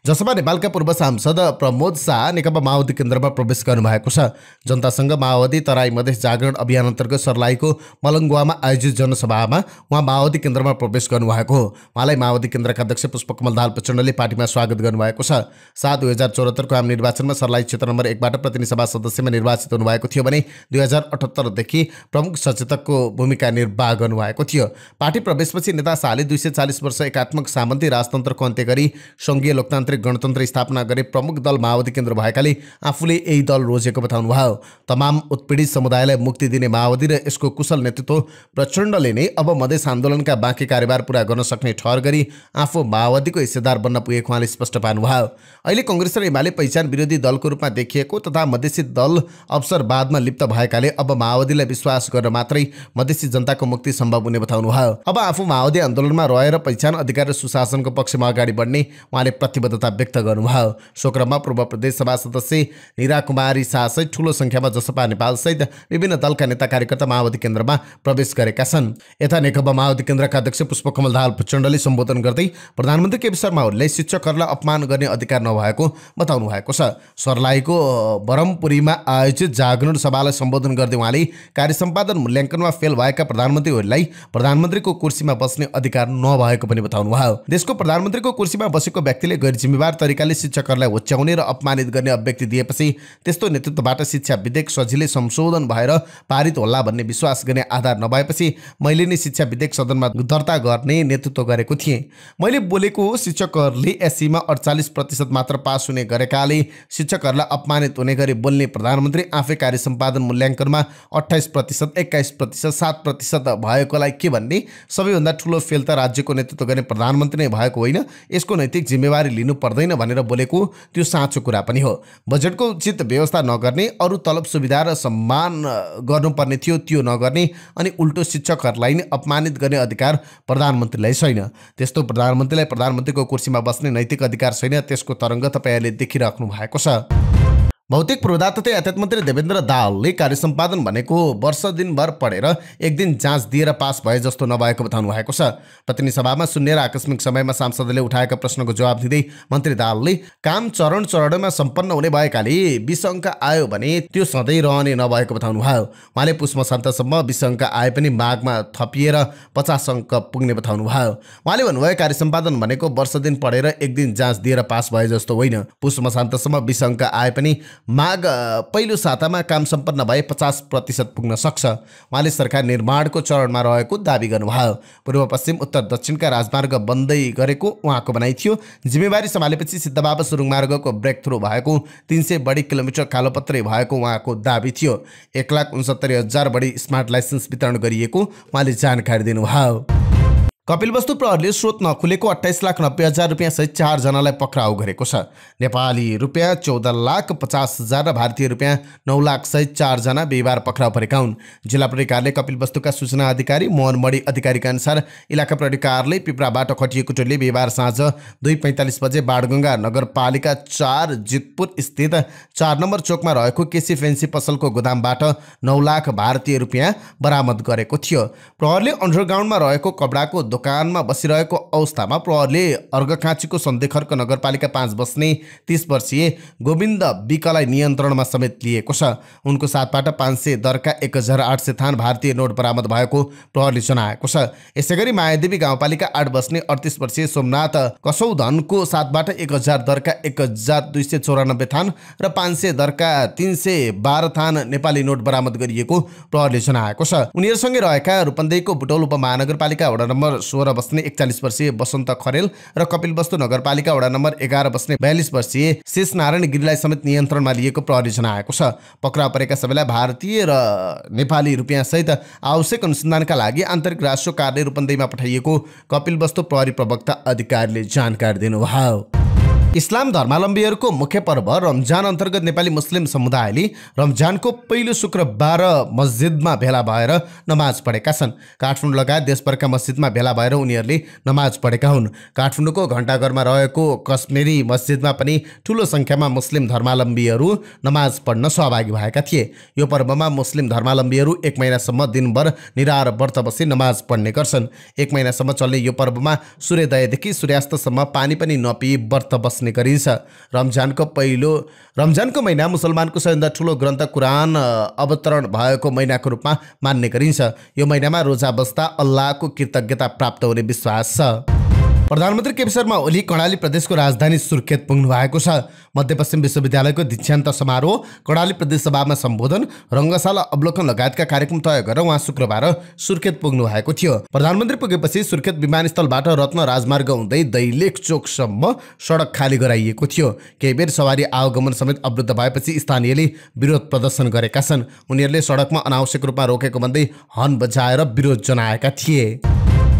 जसपा नेपालका पूर्व सांसद प्रमोद शाह नेकपा माओवादी केन्द्रमा प्रवेश गर्नुभएको छ। जनतासँग माओवादी तराई मधेस जागरण अभियान अन्तर्गत सर्लाहीको मलङ्गुवामा आयोजित जनसभामा उहाँ माओवादी केन्द्रमा प्रवेश गर्नुभएको हो। उहाँलाई माओवादी केन्द्रका अध्यक्ष पुष्पकमल दाहाल प्रचण्डले पार्टीमा स्वागत गर्नुभएको छ। 2074 को आम निर्वाचनमा सर्लाही क्षेत्र नम्बर 1 बाट प्रतिनिधि सभा सदस्यमा निर्वाचित हुनुभएको थियो भने 2078 देखि प्रमुख सचेतकको भूमिका निर्वाह गर्नुभएको थियो। पार्टी प्रवेशपछि नेता शाहले 240 वर्ष एकात्मक सामन्ती राजतन्त्रको अन्त्य गरी सङ्घीय लोकतान्त्रिक गणतन्त्र स्थापना गरे प्रमुख दल माओवादी केन्द्र भएकाले आफूले यही दल रोजेको बताउनु भयो। तमाम उत्पीडित समुदायलाई मुक्ति दिने माओवादी र यसको कुशल नेतृत्व प्रचण्डले नै अब मधेस आन्दोलनका बाँकी कार्यभार पूरा गर्न सक्ने ठहर गरी आफू माओवादीको हिस्सेदार बन्न पुगेको उहाँले स्पष्ट पार्नुभयो। अहिले कङ्ग्रेस र एमाले पहिचान विरोधी दलको रूपमा देखिएको तथा मधेसी दल अवसरवादमा लिप्त भएकाले अब माओवादीलाई विश्वास गरेर मात्रै मधेसी जनताको मुक्ति सम्भव हुने बताउनुभयो। अब आफू माओवादी आन्दोलनमा रहेर पहिचान अधिकार र सुशासनको पक्षमा अगाडि बढ्ने उहाँले प्रतिबद्धता व्यक्त गर्नुभयो। सो क्रममा पूर्व प्रदेश सभा सदस्य निरा कुमारी शाह सहित ठूलो संख्यामा जसपा नेपाल सहित विभिन्न दलका नेता कार्यकर्ता माओवादी केन्द्रमा प्रवेश गरेका छन्। यता नेकपा माओवादी केन्द्रका अध्यक्ष पुष्पकमल दाहाल प्रचण्डले सम्बोधन गर्दै प्रधानमन्त्री केपी शर्मा ओलीलाई शिक्षकहरूलाई अपमान गर्ने अधिकार नभएको बताउनु भएको छ। सर्लाहीको बरमपुरीमा आयोजित जागरण सभालाई सम्बोधन गर्दै उहाँले कार्य सम्पादन मूल्याङ्कनमा फेल भएका प्रधानमन्त्री ओलीलाई प्रधानमन्त्रीको कुर्सीमा बस्ने अधिकार नभएको पनि बताउनु भयो। देशको प्रधानमन्त्रीको कुर्सीमा बसेको व्यक्तिले गैर जिम्मेवार तरिकाले शिक्षकहरूलाई होच्याउने र अपमानित गर्ने अभिव्यक्ति दिएपछि त्यस्तो नेतृत्वबाट शिक्षा विधेयक सजिलै संशोधन भएर पारित होला भन्ने विश्वास गर्ने आधार नभएपछि मैले नै शिक्षा विधेयक सदनमा दर्ता गर्ने नेतृत्व गरेको थिएँ। मैले बोलेको शिक्षकहरूले एससीमा 48% मात्र पास हुने गरेकाले शिक्षकहरूलाई अपमानित हुने गरी बोल्ने प्रधानमन्त्री आफै कार्य सम्पादन मूल्याङ्कनमा 28%, 21%, 7% भएकोलाई के भन्ने? सबैभन्दा ठुलो फेल त राज्यको नेतृत्व गर्ने प्रधानमन्त्री नै भएको होइन, यसको नैतिक जिम्मेवारी लिनु पर्दैन भनेर बोलेको त्यो साँचो कुरा पनि हो। बजेटको उचित व्यवस्था नगर्ने, अरू तलब सुविधा र सम्मान गर्नुपर्ने थियो त्यो नगर्ने, अनि उल्टो शिक्षकहरूलाई नै अपमानित गर्ने अधिकार प्रधानमन्त्रीलाई छैन। त्यस्तो प्रधानमन्त्रीलाई प्रधानमन्त्रीको कुर्सीमा बस्ने नैतिक अधिकार छैन, त्यसको तरङ्ग तपाईँहरूले देखिराख्नु भएको छ। भौतिक पूर्वाधार तथा यातायात मन्त्री देवेन्द्र दाहालले कार्य सम्पादन भनेको वर्ष दिनभर पढेर एक दिन जाँच दिएर पास भए जस्तो नभएको बताउनु भएको छ। प्रतिनिधि सभामा शून्य र आकस्मिक समयमा सांसदले उठाएका प्रश्नको जवाब दिँदै मन्त्री दाहालले काम चरणमा सम्पन्न हुने भएकाले 20 अङ्क आयो भने त्यो सधैँ रहने नभएको बताउनु भयो। उहाँले पुष मसान्तसम्म 20 अङ्क आए पनि माघमा थपिएर 50 अङ्क पुग्ने बताउनु भयो। उहाँले भन्नुभयो कार्य सम्पादन भनेको वर्ष दिन पढेर एक दिन जाँच दिएर पास भए जस्तो होइन। पुष मसान्तसम्म 20 अङ्क आए पनि माघ पहिलो सातामा काम सम्पन्न भए 50% पुग्न सक्छ। उहाँले सरकार निर्माणको चरणमा रहेको दाबी गर्नुभयो। पूर्व पश्चिम उत्तर दक्षिणका राजमार्ग बन्दै गरेको उहाँको भनाइ थियो। जिम्मेवारी सम्हालेपछि सिद्धबाबा सुरुङ मार्गको ब्रेक थ्रु भएको 300 बढी किलोमिटर कालोपत्रे भएको उहाँको दाबी थियो। 1,69,000 बढी स्मार्ट लाइसेन्स वितरण गरिएको उहाँले जानकारी दिनुभयो। कपिलवस्तु प्रहरीले स्रोत नखुलेको 28,90,000 रुपियाँ सहित 4 जनालाई पक्राउ गरेको छ। नेपाली रुपियाँ 14,50,000 र भारतीय रुपियाँ 9,00,000 सहित 4 जना बिहिबार पक्राउ परेका हुन्। जिल्ला प्रहरी कार्यालय कपिलवस्तुका सूचना अधिकारी मोहन मणि अधिकारीका अनुसार इलाका प्रहरी कार्यालय पिपराबाट खटिएको टोलीले बिहिबार साँझ 2:45 बजे बाणगङ्गा नगरपालिका 4 जितपुर स्थित 4 नम्बर चोकमा रहेको केसी फेन्सी पसलको गोदामबाट 9,00,000 भारतीय रुपियाँ बरामद गरेको थियो। प्रहरीले अन्डरग्राउन्डमा रहेको कपडाको दोकानमा बसिरहेको अवस्थामा प्रहरीले अर्घखाँचीको सन्देखर्क नगरपालिका 5 बस्ने 30 वर्षीय गोविन्द विकलाई नियन्त्रणमा समेत लिएको छ। उनको साथबाट 500 दरका 1,800 थान भारतीय नोट बरामद भएको प्रहरीले जनाएको छ। यसैगरी मायादेवी गाउँपालिका 8 बस्ने 38 वर्षीय सोमनाथ कसौधनको साथबाट 1,000 दरका 1,294 थान र 500 दरका 312 थान नेपाली नोट बरामद गरिएको प्रहरीले जनाएको छ। उनीहरूसँगै रहेका रूपन्देहीको बुटौल उपमहानगरपालिका वडा नम्बर 16 बस्ने 41 वर्षीय बसन्त खरेल र कपिलवस्तु नगरपालिका वडा नम्बर 11 बस्ने 42 वर्षीय शेष नारायण गिरीलाई समेत नियन्त्रणमा लिएको प्रहरी जनाएको छ। पक्राउ परेका सबैलाई भारतीय र नेपाली रुपियाँ सहित आवश्यक अनुसन्धानका लागि आन्तरिक राष्ट्र कार्यालय रूपन्देहीमा पठाइएको कपिलवस्तु प्रहरी प्रवक्ता अधिकारीले जानकारी दिनुभयो। इस्लाम धर्मावलम्बीहरूको मुख्य पर्व रमजान अन्तर्गत नेपाली मुस्लिम समुदायले रमजानको पहिलो शुक्रबार मस्जिदमा भेला भएर नमाज पढेका छन्। काठमाडौँ लगायत देशभरका मस्जिदमा भेला भएर उनीहरूले नमाज पढेका हुन्। काठमाडौँको घण्टाघरमा रहेको कश्मीरी मस्जिदमा पनि ठूलो संख्यामा मुस्लिम धर्मावलम्बीहरू नमाज पढ्न सहभागी भएका थिए। यो पर्वमा मुस्लिम धर्मावलम्बीहरू 1 महिनासम्म दिनभर निराहार व्रत बसी नमाज पढ्ने गर्छन्। 1 महिनासम्म चल्ने यो पर्वमा सूर्योदयदेखि सूर्यास्तसम्म पानी पनि नपिई व्रत बस्ने गरिन्छ। रमजानको महिना मुसलमानको सबैभन्दा ठुलो ग्रन्थ कुरान अवतरण भएको महिनाको रूपमा मान्ने गरिन्छ। यो महिनामा रोजा बस्दा अल्लाहको कृतज्ञता प्राप्त हुने विश्वास छ। प्रधानमन्त्री केपी शर्मा ओली कर्णाली प्रदेशको राजधानी सुर्खेत पुग्नु भएको छ। मध्यपश्चिम विश्वविद्यालयको दीक्षान्त समारोह, कर्णाली प्रदेश सभामा सम्बोधन, रङ्गशाला अवलोकन लगायतका कार्यक्रम तय गरेर उहाँ शुक्रबार सुर्खेत पुग्नु भएको थियो। प्रधानमन्त्री पुगेपछि सुर्खेत विमानस्थलबाट रत्न राजमार्ग हुँदै दैलेख चोकसम्म सडक खाली गराइएको थियो। केही बेर सवारी आवागमन समेत अवरुद्ध भएपछि स्थानीयले विरोध प्रदर्शन गरेका छन्। उनीहरूले सडकमा अनावश्यक रूपमा रोकेको भन्दै हर्न बजाएर विरोध जनाएका थिए।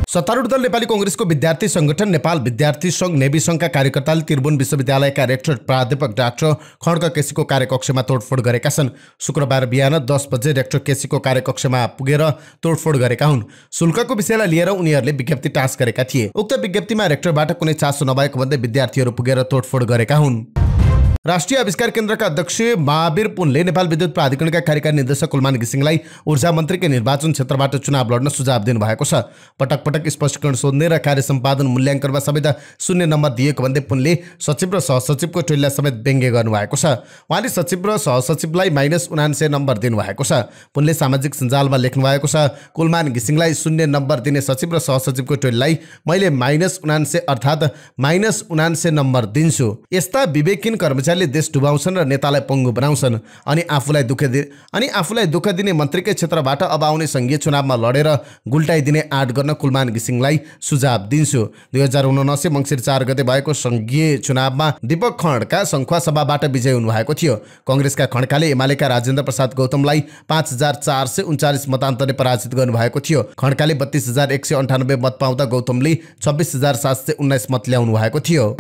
सत्तारूढ दल नेपाली कांग्रेसको विद्यार्थी संगठन नेपाल विद्यार्थी संघ नेवी संघका कार्यकर्ताले त्रिभुवन विश्वविद्यालयका रेक्टर प्राध्यापक डाक्टर खड्ग केसीको कार्यकक्षमा तोडफोड गरेका छन्। शुक्रबार बिहान 10 बजे रेक्टर केसीको कार्यकक्षमा पुगेर तोडफोड गरेका हुन्। शुल्कको विषयलाई लिएर उनीहरूले विज्ञप्ति टाँस गरेका थिए। उक्त विज्ञप्तिमा रेक्टरबाट कुनै चासो नभएको भन्दै विद्यार्थीहरू पुगेर तोडफोड गरेका हुन्। राष्ट्रिय आविष्कार केन्द्रका अध्यक्ष महावीर पुनले नेपाल विद्युत प्राधिकरणका कार्यकारी निर्देशक कुलमान घिसिङलाई ऊर्जा मन्त्रीकै निर्वाचन क्षेत्रबाट चुनाव लड्न सुझाव दिनुभएको छ। पटक पटक स्पष्टीकरण सोध्ने र कार्य सम्पादन मूल्याङ्कनमा समेत 0 नम्बर दिएको भन्दै पुनले सचिव र सहसचिवको टोलीलाई समेत व्यङ्ग्य गर्नुभएको छ। उहाँले सचिव र सहसचिवलाई -79 नम्बर दिनुभएको छ। पुनले सामाजिक सञ्जालमा लेख्नु भएको छ, कुलमान घिसिङलाई 0 नम्बर दिने सचिव र सहसचिवको टोलीलाई मैले -79 अर्थात् -79 नम्बर दिन्छु। यस्ता विवेकहीन कर्मचारी देश डुबाउँछन् र नेतालाई पङ्गु बनाउँछन् अनि आफूलाई दुःख दिने मन्त्रीकै क्षेत्रबाट अब आउने संघीय चुनावमा लडेर गुल्टाइदिने आँट गर्न कुलमान घिसिङलाई सुझाव दिन्छु। 2079 मङ्सिर 4 गते भएको संघीय चुनावमा दीपक खड्का सङ्खुवा सभाबाट विजयी हुनुभएको थियो। कङ्ग्रेसका खड्काले एमालेका राजेन्द्र प्रसाद गौतमलाई 5439 मतान्तरले पराजित गर्नुभएको थियो। खड्काले 32198 मत पाउँदा गौतमले 26719 मत ल्याउनु भएको थियो।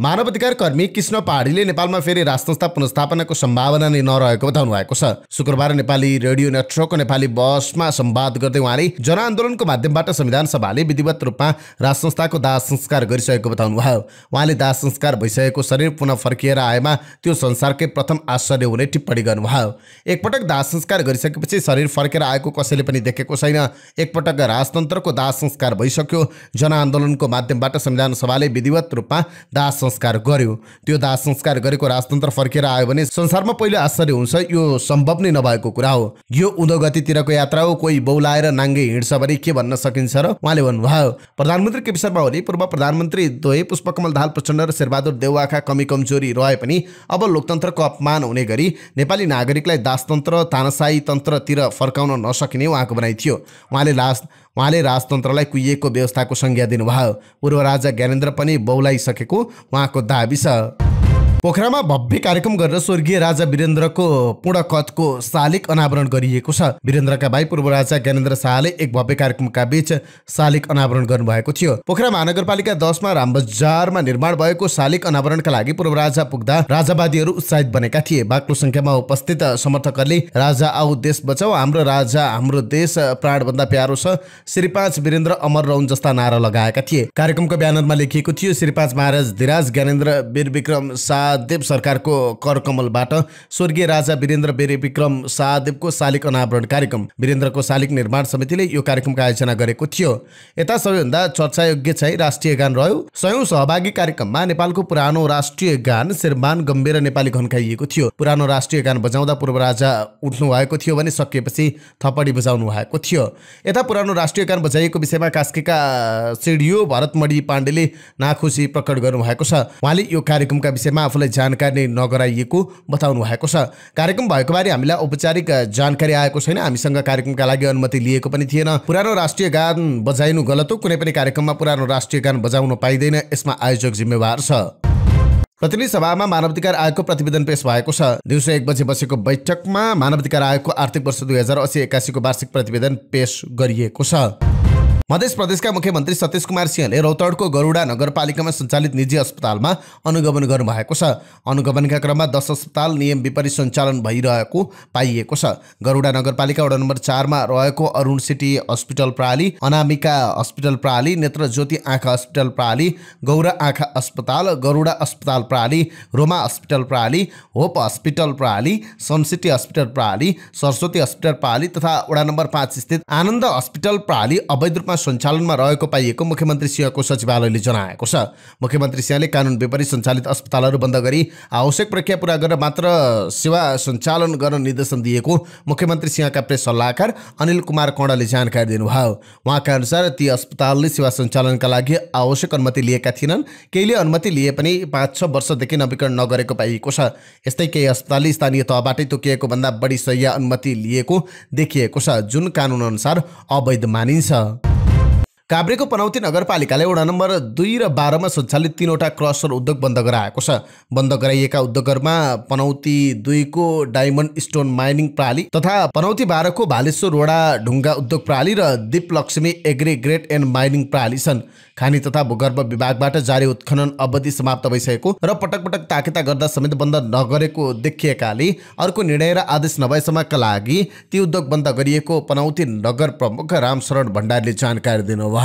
मानवाधिकार कर्मी कृष्ण पहाडीले नेपालमा फेरि राजसंस्था पुनर्स्थापनाको सम्भावना नै नरहेको बताउनु भएको छ। शुक्रबार नेपाली रेडियो नेटवर्कको नेपाली बसमा संवाद गर्दै उहाँले जनआन्दोलनको माध्यमबाट संविधान सभाले विधिवत रूपमा राजसंस्थाको दाह संस्कार गरिसकेको बताउनु भयो। उहाँले दाह संस्कार भइसकेको शरीर पुनः फर्किएर आएमा त्यो संसारकै प्रथम आश्चर्य हुने टिप्पणी गर्नुभयो। एकपटक दाह संस्कार गरिसकेपछि शरीर फर्केर आएको कसैले पनि देखेको छैन। एकपटक राजतन्त्रको दाह संस्कार भइसक्यो। जनआन्दोलनको माध्यमबाट संविधान सभाले विधिवत रूपमा दाह संस्कार गर्यो। त्यो दाह संस्कार गरेको राजतन्त्र फर्केर आयो भने संसारमा पहिलो आश्चर्य हुन्छ। यो सम्भव नै नभएको कुरा हो। यो उदोगतितिरको यात्रा हो। कोही बौलाएर नाङ्गे हिँड्छ भने के भन्न सकिन्छ र उहाँले भन्नुभयो। प्रधानमन्त्री केपी शर्मा ओली, पूर्व प्रधानमन्त्री द्वय पुष्पकमल दाहाल प्रचण्ड र शेरबहादुर देउवाका कमी कमजोरी रहे पनि अब लोकतन्त्रको अपमान हुने गरी नेपाली नागरिकलाई दासतन्त्र तानाशाही तन्त्रतिर फर्काउन नसकिने उहाँको भनाइ थियो। उहाँले राजतन्त्रलाई कुहिएको व्यवस्थाको संज्ञा दिनुभयो। पूर्व राजा ज्ञानेन्द्र पनि बौलाइसकेको उहाँको दाबी छ। पोखरामा भव्य कार्यक्रम गरेर स्वर्गीय राजा वीरेन्द्रको पूर्णकथको शालिक अनावरण गरिएको छ। वीरेन्द्रका भाइ पूर्व राजा ज्ञानेन्द्र शाहले एक भव्य कार्यक्रमका बीच शालिक अनावरण गर्नुभएको थियो। पोखरा महानगरपालिका 10 मा रामबजारमा निर्माण भएको शालिक अनावरणका लागि पूर्व राजा पुग्दा राजावादीहरू उत्साहित बनेका थिए। बाक्लो संख्यामा उपस्थित समर्थकहरूले राजा आऊ देश बचाऊ, हाम्रो राजा हाम्रो देश प्राणभन्दा प्यारो छ, श्री 5 वीरेन्द्र अमर रहन् जस्ता नारा लगाएका थिए। कार्यक्रमको ब्यानरमा लेखिएको थियो, श्री 5 महाराज धीराज ज्ञानेन्द्र वीरविक्रम शाहदेव सरकारको करकमलबाट स्वर्गीय राजा वीरेन्द्र वीरविक्रम शाहदेवको शालिक अनावरण कार्यक्रम। वीरेन्द्रको शालिक निर्माण समितिले यो कार्यक्रमको आयोजना गरेको थियो। यता सबैभन्दा चर्चायोग्य चाहिँ राष्ट्रिय गान रह्यो। 100औं सहभागी कार्यक्रममा नेपालको पुरानो राष्ट्रिय गान शेरमान गम्भीर नेपाली घन्काइएको थियो। पुरानो राष्ट्रिय गान बजाउँदा पूर्व राजा उठ्नु भएको थियो भने सकिएपछि थपडी बजाउनु भएको थियो। यता पुरानो राष्ट्रिय गान बजाइएको विषयमा कास्कीका सिडिओ भरतमणि पाण्डेले नाखुसी प्रकट गर्नुभएको छ। उहाँले यो कार्यक्रमका विषयमा आफूलाई जानकारी नगराइएको बताउनु भएको छ। कार्यक्रम भएको बारे हामीलाई औपचारिक जानकारी आएको छैन। हामीसँग कार्यक्रमका लागि अनुमति लिएको पनि थिएन। पुरानो राष्ट्रिय गान बजाइनु गलत हो। कुनै पनि कार्यक्रममा पुरानो राष्ट्रिय गान बजाउन पाइँदैन। यसमा आयोजक जिम्मेवार छ। प्रतिनिधि सभामा मानवाधिकार आयोगको प्रतिवेदन पेश भएको छ। दिउँसो 1 बजे बसेको बैठकमा मानवाधिकार आयोगको आर्थिक वर्ष 2080-81 को वार्षिक प्रतिवेदन पेश गरिएको छ। मध्य प्रदेशका मुख्यमन्त्री सतीश कुमार सिंहले रौतहटको गरुडा नगरपालिकामा सञ्चालित निजी अस्पतालमा अनुगमन गर्नुभएको छ। अनुगमनका क्रममा 10 अस्पताल नियम विपरीत सञ्चालन भइरहेको पाइएको छ। गरुडा नगरपालिका वडा नम्बर 4 मा रहेको अरुण सिटी अस्पताल प्राली, अनामिका अस्पताल प्राली, नेत्र ज्योति आँखा अस्पताल प्राली, गौरा आँखा अस्पताल, गरुडा अस्पताल प्राली, रोमा अस्पताल प्राली, होप अस्पताल प्राली, सनसिटी अस्पताल प्राली, सरस्वती अस्पताल प्राली तथा वडा नम्बर 5 स्थित आनन्द अस्पताल प्राली अवैध रूपमा सञ्चालनमा रहेको पाइएको मुख्यमन्त्री सिंहको सचिवालयले जनाएको छ। मुख्यमन्त्री सिंहले कानुन विपरीत सञ्चालित अस्पतालहरू बन्द गरी आवश्यक प्रक्रिया पूरा गरेर मात्र सेवा सञ्चालन गर्न निर्देशन दिएको मुख्यमन्त्री सिंहका प्रेस सल्लाहकार अनिल कुमार कौडाले जानकारी दिनुभयो। उहाँका अनुसार ती अस्पतालले सेवा सञ्चालनका लागि आवश्यक अनुमति लिएका थिएनन्। केहीले अनुमति लिए पनि 5-6 वर्षदेखि नवीकरण नगरेको पाइएको छ। यस्तै केही अस्पतालले स्थानीय तहबाटै तोकिएको भन्दा बढी शय्या अनुमति लिएको देखिएको छ, जुन कानुन अनुसार अवैध मानिन्छ। काभ्रेको पनौती नगरपालिकाले वडा नम्बर 2 र 12 मा सञ्चालित 3वटा क्रसर उद्योग बन्द गराएको छ। बन्द गराइएका उद्योगहरूमा पनौती 2 को डायमन्ड स्टोन माइनिङ प्राली तथा पनौती 12 को भालेश्वर वडा ढुङ्गा उद्योग प्राली र दीपलक्ष्मी एग्रिग्रेट एन्ड माइनिङ प्राली छन्। खानी तथा भूगर्भ विभागबाट जारी उत्खनन अवधि समाप्त भइसकेको र पटक पटक ताकेता गर्दा समेत बन्द नगरेको देखिएकाले अर्को निर्णय र आदेश नभएसम्मका लागि ती उद्योग बन्द गरिएको पनौती नगर प्रमुख रामशरण भण्डारीले जानकारी दिनुभयो।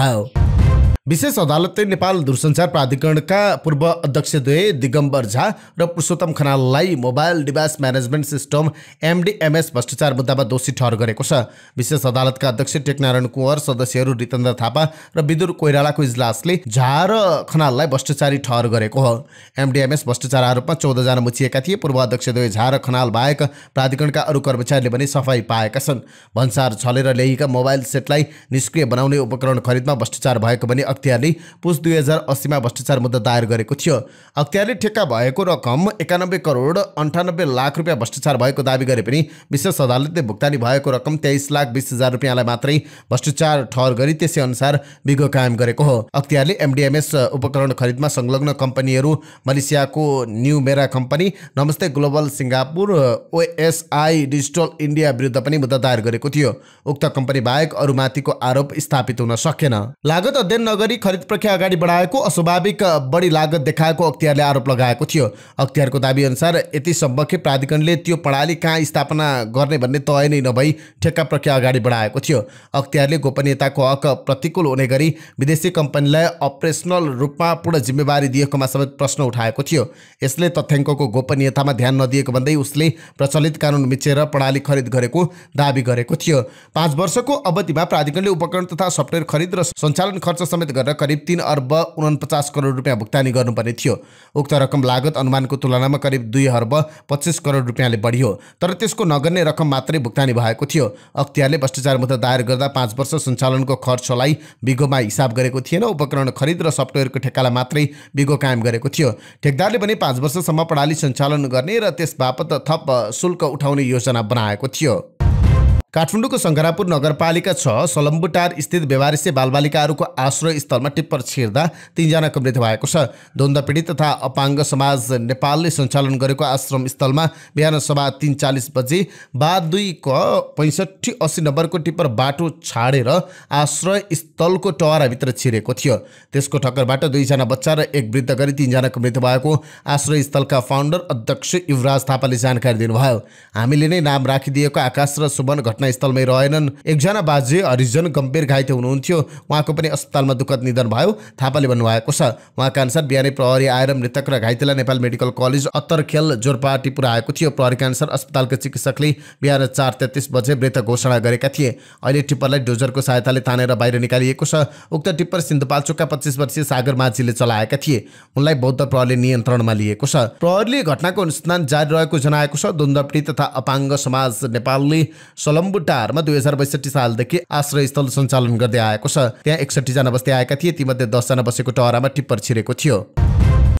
विशेष अदालतले नेपाल दूरसञ्चार प्राधिकरणका पूर्व अध्यक्षद्वय दिगम्बर झा र पुरुषोत्तम खनाललाई mobile device management system MDMS भ्रष्टाचार मुद्दामा दोषी ठहर गरेको छ। विशेष अदालतका अध्यक्ष टेकनारायण कुँवर, सदस्यहरू रितेन्द्र थापा र विदुर कोइरालाको इजलासले झा र खनाललाई भ्रष्टाचारी ठहर गरेको हो। MDMS भ्रष्टाचार आरोपमा 14 जना मुछिएका थिए। पूर्व अध्यक्षद्वय झा र खनाल बाहेक प्राधिकरणका अरू कर्मचारीले पनि सफाई पाएका छन्। भन्सार छलेर ल्याइएका मोबाइल सेटलाई निष्क्रिय बनाउने उपकरण खरिदमा भ्रष्टाचार भएको पनि अख्तियारले पुस 2080 मा भ्रष्टाचार मुद्दा दायर गरेको थियो। अख्तियारले ठेक्का भएको रकम 91 करोड 98 लाख रुपियाँ भ्रष्टाचार भएको दावी गरे पनि विशेष अदालतले भुक्तानी भएको रकम 23,20,000 रुपियाँलाई मात्रै भ्रष्टाचार ठहर गरी त्यसै अनुसार बिगो कायम गरेको हो। अख्तियारले MDMS उपकरण खरिदमा संलग्न कम्पनीहरू मलेसियाको न्यू मेरा कम्पनी, नमस्ते global Singapore, OSI digital India विरुद्ध पनि मुद्दा दायर गरेको थियो। उक्त कम्पनी बाहेक अरूमाथिको आरोप स्थापित हुन सकेन। लागत अध्ययन नगरी खरिद प्रक्रिया अगाडि बढाएको, अस्वाभाविक बढी लागत देखाएको अख्तियारले आरोप लगाएको थियो। अख्तियारको दाबी अनुसार यतिसम्म कि प्राधिकरणले त्यो प्रणाली कहाँ स्थापना गर्ने भन्ने तय नै नभई ठेक्का प्रक्रिया अगाडि बढाएको थियो। अख्तियारले गोपनीयताको हक प्रतिकूल हुने गरी विदेशी कम्पनीलाई अपरेसनल रूपमा पूर्ण जिम्मेवारी दिएकोमा समेत प्रश्न उठाएको थियो। यसले तथ्याङ्कको गोपनीयतामा ध्यान नदिएको भन्दै उसले प्रचलित कानुन मिचेर प्रणाली खरिद गरेको दावी गरेको थियो। 5 वर्षको अवधिमा प्राधिकरणले उपकरण तथा सफ्टवेयर खरिद र सञ्चालन खर्च समेत गरेर करिब 3 अर्ब 49 करोड रुपियाँ भुक्तानी गर्नुपर्ने थियो। उक्त रकम लागत अनुमानको तुलनामा करिब 2 अर्ब 25 करोड रुपियाँले बढियो, तर त्यसको नगर्ने रकम मात्रै भुक्तानी भएको थियो। अख्तियारले भ्रष्टाचार मुद्दा दायर गर्दा 5 वर्ष सञ्चालनको खर्चलाई बिगोमा हिसाब गरेको थिएन। उपकरण खरिद र सफ्टवेयरको ठेक्कालाई मात्रै बिगो कायम गरेको थियो। ठेकदारले पनि 5 वर्षसम्म प्रणाली सञ्चालन गर्ने र त्यसबापत थप शुल्क उठाउने योजना बनाएको थियो। काठमाडौँको शङ्करापुर नगरपालिका 6 सलम्बुटार स्थित बेवारिसे बालबालिकाहरूको आश्रय स्थलमा टिप्पर छिर्दा 3 जनाको मृत्यु भएको छ। द्वन्द्व पीडित तथा अपाङ्ग समाज नेपालले सञ्चालन गरेको आश्रम स्थलमा बिहान 3:40 बजे बाद 2 क 6580 नम्बरको टिप्पर बाटो छाडेर आश्रय स्थलको टहराभित्र छिरेको थियो। त्यसको ठक्करबाट 2 जना बच्चा र 1 वृद्ध गरी 3 जनाको मृत्यु भएको आश्रय स्थलका फाउन्डर अध्यक्ष युवराज थापाले जानकारी दिनुभयो। हामीले नै नाम राखिदिएको आकाश र सुमन घटनास्थलमै रहेनन्। 1 जना बाजे हरिजन गम्भीर घाइते हुनुहुन्थ्यो। उहाँको पनि अस्पतालमा दुःखद निधन भयो, थापाले भन्नुभएको छ। उहाँका अनुसार बिहानै प्रहरी आएर मृतक र घाइतेलाई नेपाल मेडिकल कलेज अत्तरखेल जोरपाटी पुर्याएको थियो। प्रहरीका अनुसार अस्पतालका चिकित्सकले बिहान 4:33 बजे मृत घोषणा गरेका थिए। अहिले टिप्परलाई डोजरको सहायताले तानेर बाहिर निकालिएको छ। उक्त टिप्पर सिन्धुपाल्चोकका 25 वर्षीय सागर माझीले चलाएका थिए। उनलाई बौद्ध प्रहरीले नियन्त्रणमा लिएको छ। प्रहरीले घटनाको अनुसन्धान जारी रहेको जनाएको छ। द्वन्द्व पीडित तथा अपाङ्ग समाज नेपालले सलम्बुटारमा 2062 सालदेखि आश्रय स्थल सञ्चालन गर्दै आएको छ। त्यहाँ 61 जना बस्दै आएका थिए। तीमध्ये 10 जना बसेको टहरामा टिप्पर छिरेको थियो।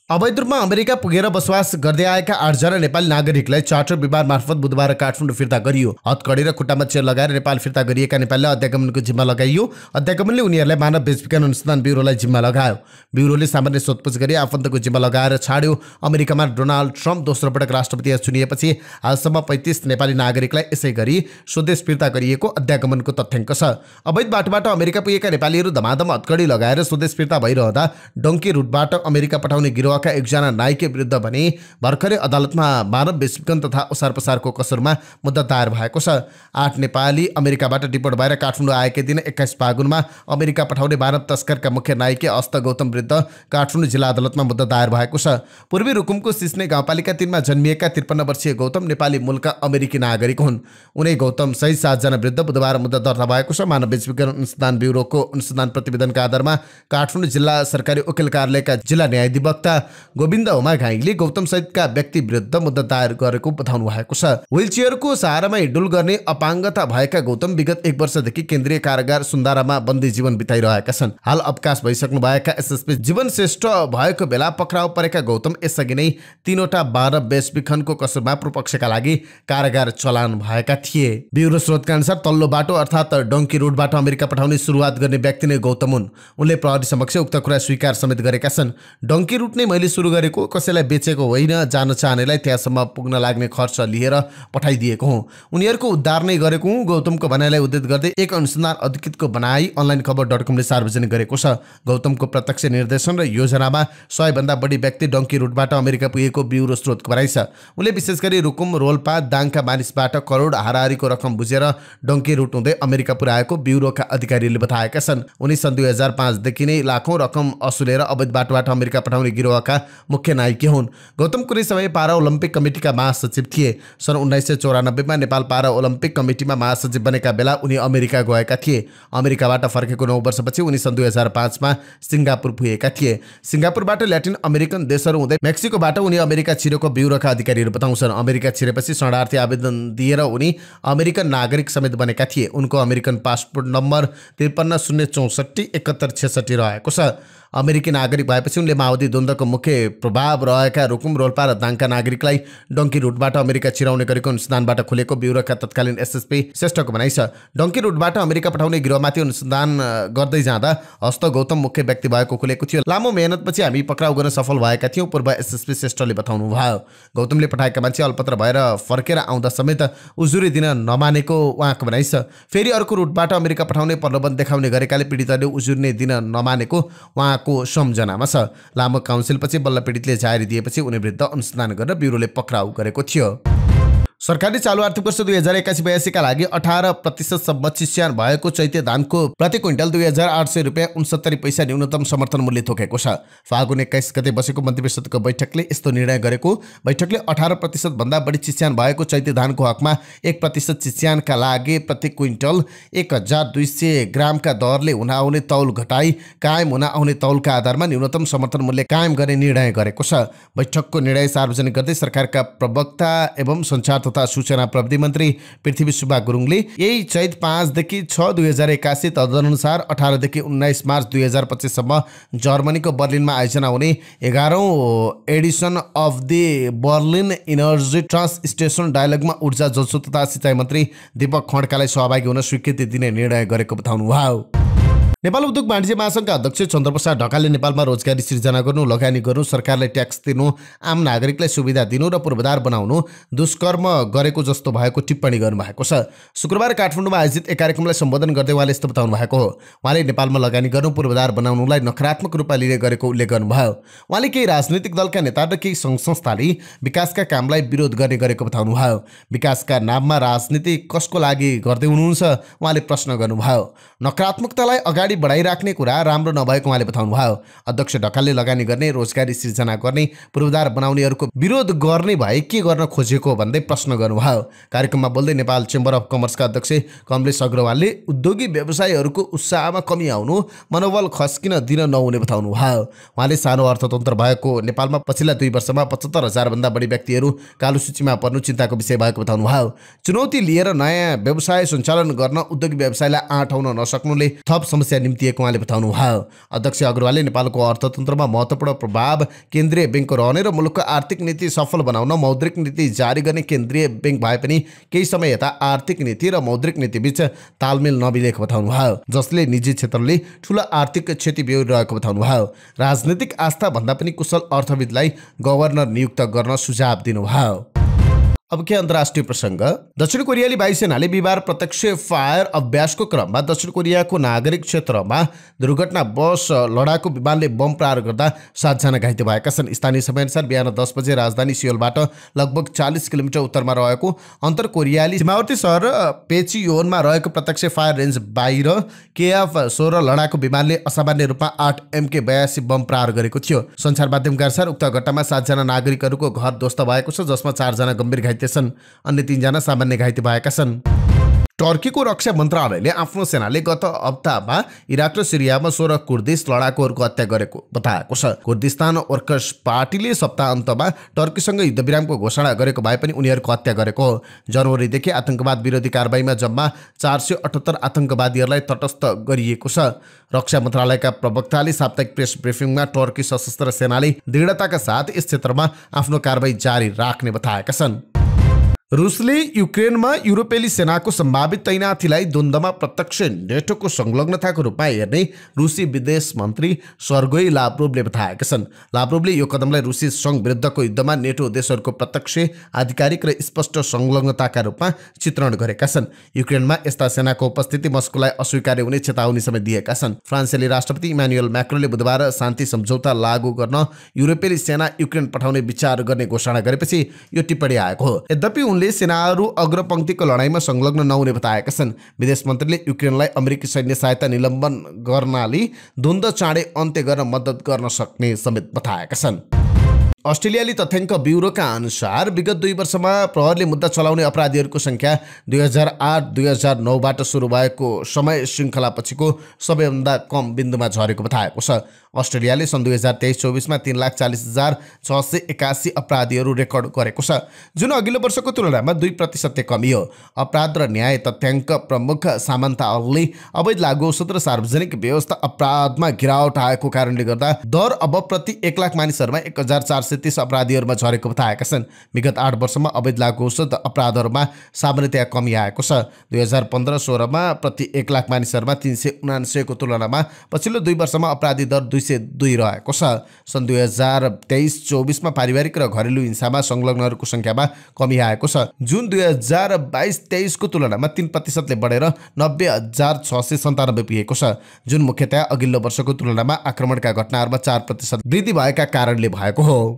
अवैध रूपमा अमेरिका पुगेर बसोबास गर्दै आएका 8 जना नेपाली नागरिकलाई चार्टर विमान मार्फत बुधबार काठमाडौँ फिर्ता गरियो। हतकडी र खुट्टामा चेर लगाएर नेपाल फिर्ता गरिएका नेपालीलाई अध्यागमनको जिम्मा लगाइयो। अध्यागमनले उनीहरूलाई मानव बेचबिखन अनुसन्धान ब्युरोलाई जिम्मा लगायो। ब्युरोले सामान्य सोधपुछ गरी आफन्तको जिम्मा लगाएर छाड्यो। अमेरिकामा डोनाल्ड ट्रम्प दोस्रो पटक राष्ट्रपति चुनिएपछि हालसम्म 35 नेपाली नागरिकलाई यसै गरी स्वदेश फिर्ता गरिएको अध्यागमनको तथ्याङ्क छ। अवैध बाटोबाट अमेरिका पुगेका नेपालीहरू धमाधम हतकडी लगाएर स्वदेश फिर्ता भइरहँदा डङ्की रुटबाट अमेरिका पठाउने गिरोह का 1 जना नायिका विरुद्ध भने भर्खरै अदालतमा मानव बेचबिखन तथा ओसार पसारको कसुरमा मुद्दा दायर भएको छ। 8 नेपाली अमेरिकाबाट डिपोर्ट भएर काठमाडौँ आएकै दिन 21 फागुनमा अमेरिका पठाउने मानव तस्करका मुख्य नायिका अस्त गौतम विरुद्ध काठमाडौँ जिल्ला अदालतमा मुद्दा दायर भएको छ। पूर्वी रुकुमको सिस्ने गाउँपालिका 3 मा जन्मिएका 53 वर्षीय गौतम नेपाली मूलका अमेरिकी नागरिक हुन्। उनै गौतम सहित 7 जना विरुद्ध बुधबार मुद्दा दर्ता भएको छ। मानव बेचबिखन अनुसन्धान ब्युरोको अनुसन्धान प्रतिवेदनका आधारमा काठमाडौँ जिल्ला सरकारी वकिल कार्यालयका जिल्ला न्यायाधिवक्ता गोविन्द उमा घाइले गौतम सहितका व्यक्ति विरुद्ध मुद्दा दायर गरेको बताउनु भएको छ। व्हीलचेयरको सहारामा हिँडडुल गर्ने अपाङ्गता भएका गौतम विगत 1 वर्षदेखि केन्द्रीय कारागार सुन्दारामा बन्दी जीवन बिताइरहेका छन्। हाल अवकाश भइसक्नु भएका एसएसपी जीवन श्रेष्ठ भएको बेला पक्राउ परेका गौतम यसअघि नै 3वटा मानव बेचबिखनको कसुरमा पूर्वपक्षका लागि कारागार चलान भएका थिए। ब्युरो स्रोतका अनुसार तल्लो बाटो अर्थात् डङ्की रोडबाट अमेरिका पठाउने सुरुवात गर्ने व्यक्ति नै गौतम हुन्। उनले प्रहरी समक्ष उक्त कुरा स्वीकार समेत गरेका छन्। डङ्की रुट नै मैले सुरु गरेको, कसैलाई बेचेको होइन, जान चाहनेलाई त्यहाँसम्म पुग्न लाग्ने खर्च लिएर पठाइदिएको हुँ। उनीहरूको उद्धार नै गरेको हुँ। गौतमको भनाइलाई उद्धृत गर्दै एक अनुसन्धान अधिकृतको भनाई onlinekhabar.com ले सार्वजनिक गरेको छ। गौतमको प्रत्यक्ष निर्देशन र योजनामा 100 भन्दा बढी व्यक्ति डङ्की रुटबाट अमेरिका पुगेको ब्युरो स्रोतको भनाइ छ। उनले विशेष गरी रुकुम, रोल्पा, दाङका मानिसबाट करोड हाराहारीको रकम बुझेर डङ्की रुट हुँदै अमेरिका पुर्याएको ब्युरोका अधिकारीले बताएका छन्। उनी सन् 2005 देखि नै लाखौं रकम असुलेर अवैध बाटोबाट अमेरिका पठाउने गिरोहका मुख्य नायकी हुन्। गौतम कुनै समय पारा ओलम्पिक कमिटीका महासचिव थिए। सन् 1994 मा नेपाल पारा ओलम्पिक कमिटीमा महासचिव बनेका बेला उनी अमेरिका गएका थिए। अमेरिकाबाट फर्केको 9 वर्षपछि उनी सन् 2005 मा सिङ्गापुर पुगेका थिए। सिङ्गापुरबाट ल्याटिन अमेरिकन देशहरू हुँदै मेक्सिकोबाट उनी अमेरिका छिरेको ब्युरोका अधिकारीहरू बताउँछन्। अमेरिका छिरेपछि शरणार्थी आवेदन दिएर उनी अमेरिकन नागरिक समेत बनेका थिए। उनको अमेरिकन पासपोर्ट नम्बर 53 064 71 66 रहेको छ। अमेरिकी नागरिक भएपछि उनले माओवादी द्वन्द्वको मुख्य प्रभाव रहेका रुकुम, रोल्पा र दाङका नागरिकलाई डङ्की रुटबाट अमेरिका छिराउने गरेको अनुसन्धानबाट खुलेको ब्युरोका तत्कालीन एसएसपी श्रेष्ठको भनाइ छ। डङ्की रुटबाट अमेरिका पठाउने गिरोहमाथि अनुसन्धान गर्दै जाँदा हस्त गौतम मुख्य व्यक्ति भएको खुलेको थियो। लामो मेहनतपछि हामी पक्राउ गर्न सफल भएका थियौँ, पूर्व एसएसपी श्रेष्ठले बताउनु भयो। गौतमले पठाएका मान्छे अल्पत्र भएर फर्केर आउँदा समेत उजुरी दिन नमानेको उहाँको भनाइ छ। फेरि अर्को रुटबाट अमेरिका पठाउने प्रलोभन देखाउने गरेकाले पीडितले उजुरी दिन नमानेको उहाँको सम्झनामा छ। लामो काउन्सिलपछि बल्ल पीडितले जाहेरी दिएपछि उनी विरुद्ध अनुसन्धान गरेर ब्युरोले पक्राउ गरेको थियो। सरकारले चालु आर्थिक वर्ष 2081-82 का लागि 18% सम्म चिस्यान भएको चैते धानको प्रति क्विन्टल 2800 रुपियाँ 69 पैसा न्यूनतम समर्थन मूल्य तोकेको छ। फागुन 21 गते बसेको मन्त्रिपरिषदको बैठकले यस्तो निर्णय गरेको। बैठकले 18% भन्दा बढी चिस्यान भएको चैते धानको हकमा 1% चिस्यानका लागि प्रति क्विन्टल 1200 ग्रामका दरले हुन आउने तौल घटाई कायम हुन आउने तौलका आधारमा न्यूनतम समर्थन मूल्य कायम गर्ने निर्णय गरेको छ। बैठकको निर्णय सार्वजनिक गर्दै सरकारका प्रवक्ता एवं सञ्चार तथा सूचना प्रविधि मन्त्री पृथ्वी सुब्बा गुरुङले यही चैत 5 देखि 6 2081 तदनुसार 18 देखि 19 मार्च 2025 सम्म जर्मनीको बर्लिनमा आयोजना हुने 11औं edition of the Berlin energy transition डायलगमा ऊर्जा, जलस्रोत तथा सिँचाइ मन्त्री दीपक खड्कालाई सहभागी हुन स्वीकृति दिने निर्णय गरेको बताउनुभयो। नेपाल उद्योग वाणिज्य महासङ्घका अध्यक्ष चन्द्रप्रसाद ढकालले नेपालमा रोजगारी सृजना गर्नु, लगानी गर्नु, सरकारलाई ट्याक्स दिनु, आम नागरिकलाई सुविधा दिनु र पूर्वाधार बनाउनु दुष्कर्म गरेको जस्तो भएको टिप्पणी गर्नुभएको छ। शुक्रबार काठमाडौँमा आयोजित एक कार्यक्रमलाई सम्बोधन गर्दै उहाँले यस्तो बताउनु भएको हो। उहाँले नेपालमा लगानी गर्नु, पूर्वाधार बनाउनुलाई नकारात्मक रूपमा लिने गरेको उल्लेख गर्नुभयो। उहाँले केही राजनीतिक दलका नेता र केही सङ्घ संस्थाले विकासका कामलाई विरोध गर्ने गरेको बताउनुभयो। विकासका नाममा राजनीति कसको लागि गर्दै हुनुहुन्छ उहाँले प्रश्न गर्नुभयो। नकारात्मकतालाई अगाडि बढाइराख्ने कुरा राम्रो नभएको उहाँले बताउनुभयो। अध्यक्ष ढकालले लगानी गर्ने, रोजगारी सृजना गर्ने, पूर्वाधार बनाउनेहरूको विरोध गर्ने भए के गर्न खोजेको भन्दै प्रश्न गर्नुभयो। कार्यक्रममा बोल्दै नेपाल चेम्बर अफ कमर्सका अध्यक्ष कमलेश अग्रवालले उद्योगी व्यवसायीहरूको उत्साहमा कमी आउनु, मनोबल खस्किन दिन नहुने बताउनुभयो। उहाँले सानो अर्थतन्त्र भएको नेपालमा पछिल्ला 2 वर्षमा 75,000 भन्दा बढी व्यक्तिहरू कालो सूचीमा पर्नु चिन्ताको विषय भएको बताउनुभयो। चुनौती लिएर नयाँ व्यवसाय सञ्चालन गर्न उद्योगी व्यवसायलाई आँट आउन नसक्नुले थप समस्या निम्तिएको उहाँले बताउनुभयो। अध्यक्ष अग्रवालले नेपालको अर्थतन्त्रमा महत्त्वपूर्ण प्रभाव केन्द्रीय ब्याङ्कको रहने र मुलुकको आर्थिक नीति सफल बनाउन मौद्रिक नीति जारी गर्ने केन्द्रीय ब्याङ्क भए पनि केही समय यता आर्थिक नीति र मौद्रिक नीति बीच तालमेल नमिलेको बताउनुभयो, जसले निजी क्षेत्रले ठूलो आर्थिक क्षति बेहोरिरहेको बताउनुभयो। राजनीतिक आस्था भन्दा पनि कुशल अर्थविदलाई गभर्नर नियुक्त गर्न सुझाव दिनुभयो। अब के अन्तर्राष्ट्रिय प्रसङ्ग। दक्षिण कोरियाली वायुसेनाले बिहिबार प्रत्यक्ष फायर अभ्यासको क्रममा दक्षिण कोरियाको नागरिक क्षेत्रमा दुर्घटना बस लडाकु विमानले बम प्रहार गर्दा 7 जना घाइते भएका छन्। स्थानीय समयअनुसार बिहान 10 बजे राजधानी सियोलबाट लगभग 40 किलोमिटर उत्तरमा रहेको अन्तर कोरियाली सीमावर्ती सहर पेचियोनमा रहेको प्रत्यक्ष फायर रेन्ज बाहिर KF-16 लडाकु विमानले असामान्य रूपमा 8 MK-82 बम प्रहार गरेको थियो। सञ्चार माध्यमका अनुसार उक्त घटनामा 7 जना नागरिकहरूको घर ध्वस्त भएको छ, जसमा 4 जना गम्भीर घाइते छन्। अन्य 3 जना सामान्य घाइते भएका छन्। टर्कीको रक्षा मन्त्रालयले आफ्नो सेनाले गत हप्तामा इराक र सिरियामा 16 कुर्दिश लडाकुहरूको हत्या गरेको बताएको छ। कुर्दिस्तान वर्कर्स पार्टीले सप्ताहन्तमा टर्कीसँग युद्धविरामको घोषणा गरेको भए पनि उनीहरूको हत्या गरेको हो। जनवरीदेखि आतंकवाद विरोधी कारबाहीमा जम्मा 478 आतंकवादीहरूलाई तटस्थ गरिएको छ। रक्षा मन्त्रालयका प्रवक्ताले साप्ताहिक प्रेस ब्रिफिङमा टर्की सशस्त्र सेनाले दृढताका साथ यस क्षेत्रमा आफ्नो कारबाही जारी राख्ने बताएका छन्। रुसले युक्रेनमा युरोपेली सेनाको सम्भावित तैनाथीलाई द्वन्द्वमा प्रत्यक्ष नेटोको संलग्नताको रूपमा हेर्ने रुसी विदेश मन्त्री सर्गेई लाभ्रोभले बताएका छन्। लाभ्रोभले यो कदमलाई रुसी संघ विरुद्धको युद्धमा नेटो देशहरूको प्रत्यक्ष आधिकारिक र स्पष्ट संलग्नताका रूपमा चित्रण गरेका छन्। युक्रेनमा यस्ता सेनाको उपस्थिति मस्कोलाई अस्वीकार्य हुने चेतावनी समेत दिएका छन्। फ्रान्सेली राष्ट्रपति इमानुएल म्याक्रोनले बुधबार शान्ति सम्झौता लागू गर्न युरोपेली सेना युक्रेन पठाउने विचार गर्ने घोषणा गरेपछि यो टिप्पणी आएको हो। यद्यपि उनले सेनाहरू अग्रपंक्तिको लडाईँमा संलग्न नहुने बताएका छन्। विदेश मन्त्रीले युक्रेनलाई अमेरिकी सैन्य सहायता निलम्बन गर्नाले द्वन्द्व चाँडै अन्त्य गर्न मद्दत गर्न सक्ने समेत बताएका छन्। अस्ट्रेलियाली तथ्याङ्क ब्युरोका अनुसार विगत 2 वर्षमा प्रहरीले मुद्दा चलाउने अपराधीहरूको संख्या 2008-2009बाट सुरु भएको समय श्रृङ्खलापछिको सबैभन्दा कम बिन्दुमा झरेको बताएको छ। अस्ट्रेलियाले सन् 2023-24मा 3,40,681 अपराधीहरू रेकर्ड गरेको छ, जुन अघिल्लो वर्षको तुलनामा 2% कमियो। अपराध र न्याय तथ्याङ्क प्रमुख सामन्था अल्ले अवैध लागु औषध र सार्वजनिक व्यवस्था अपराधमा गिरावट आएको कारणले गर्दा दर अब प्रति 1 लाख मानिसहरूमा 1,430 अपराधीहरूमा झरेको बताएका छन्। विगत 8 वर्षमा अवैध लागु औषध अपराधहरूमा सामान्यतया कमी आएको छ। 2015-16मा प्रति 1 लाख मानिसहरूमा 379 को तुलनामा पछिल्लो 2 वर्षमा अपराधी दर 202 रहेको छ। सन् 2023-24मा पारिवारिक र घरेलु हिंसामा संलग्नहरूको संख्यामा कमी आएको छ, जुन 2022-23 को तुलनामा 3% बढेर 90,697 पुगेको छ, जुन मुख्यतया अघिल्लो वर्षको तुलनामा आक्रमणका घटनाहरूमा 4% वृद्धि भएका कारणले भएको हो।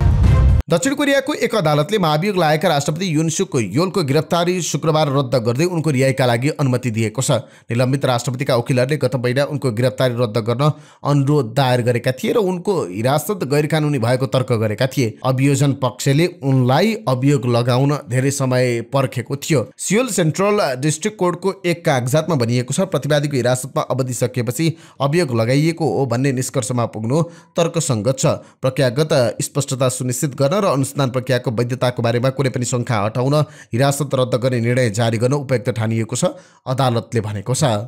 दक्षिण कोरियाको एक अदालतले महाभियोग लागेका राष्ट्रपति युन सुक योलको गिरफ्तारी शुक्रबार रद्द गर्दै उनको रिहाइका लागि अनुमति दिएको छ। निलम्बित राष्ट्रपतिका वकिलहरूले गत महिना उनको गिरफ्तारी रद्द गर्न अनुरोध दायर गरेका थिए र उनको हिरासत गैरकानुनी भएको तर्क गरेका थिए। अभियोजन पक्षले उनलाई अभियोग लगाउन धेरै समय पर्खेको थियो। सियोल सेन्ट्रल डिस्ट्रिक्ट कोर्टको एक कागजातमा भनिएको छ, प्रतिवादीको हिरासतमा अवधि सकिएपछि अभियोग लगाइएको हो भन्ने निष्कर्षमा पुग्नु तर्कसङ्गत छ। प्रक्रियागत स्पष्टता सुनिश्चित गर्न र अनुसन्धान प्रक्रियाको वैधताको बारेमा कुनै पनि शङ्का हटाउन हिरासत रद्द गर्ने निर्णय जारी गर्न उपयुक्त ठानिएको छ, अदालतले भनेको छ।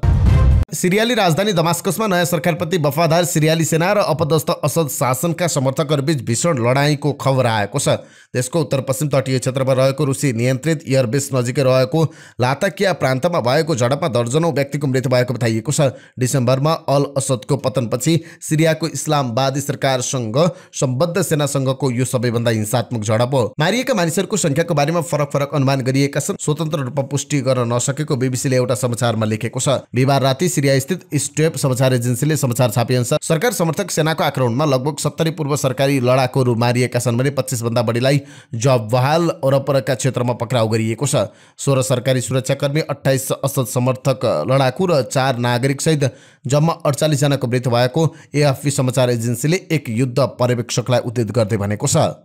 सिरियाली राजधानी दमास्कसमा नयाँ सरकारप्रति वफादार सिरियाली सेना र अपदस्थ असद शासनका समर्थकहरूबीच भीषण लडाईँको खबर आएको छ। देशको उत्तर पश्चिम तटीय क्षेत्रमा रहेको रुसी नियन्त्रित एयरबेस नजिकै रहेको लाताकिया प्रान्तमा भएको झडपमा दर्जनौं व्यक्तिको मृत्यु भएको बताइएको छ। डिसेम्बरमा अल असदको पतनपछि सिरियाको इस्लामवादी सरकारसँग सम्बद्ध सेनासँगको यो सबैभन्दा हिंसात्मक झडप हो। मारिएका मानिसहरूको संख्याको बारेमा फरक रूपमा गरिएका छन्। स्वतन्त्र रूपमा पुष्टि गर्न नसकेको बीबीसीले एउटा समाचारमा लेखेको छ। बिहिबार राति सिरिया स्थित स्टेप समाचार एजेन्सीले समाचार छापिएअनुसार सरकार समर्थक सेनाको आक्रमणमा लगभग 70 पूर्व सरकारी लडाकुहरू मारिएका छन् भने 25 भन्दा बढीलाई जबवाल वरपरका क्षेत्रमा पक्राउ गरिएको छ। 16 सरकारी सुरक्षाकर्मी, 28 असद समर्थक लडाकु र 4 नागरिक सहित जम्मा 48 जनाको मृत्यु भएको एएफपी समाचार एजेन्सीले एक युद्ध पर्यवेक्षकलाई उद्धृत गर्दै भनेको छ।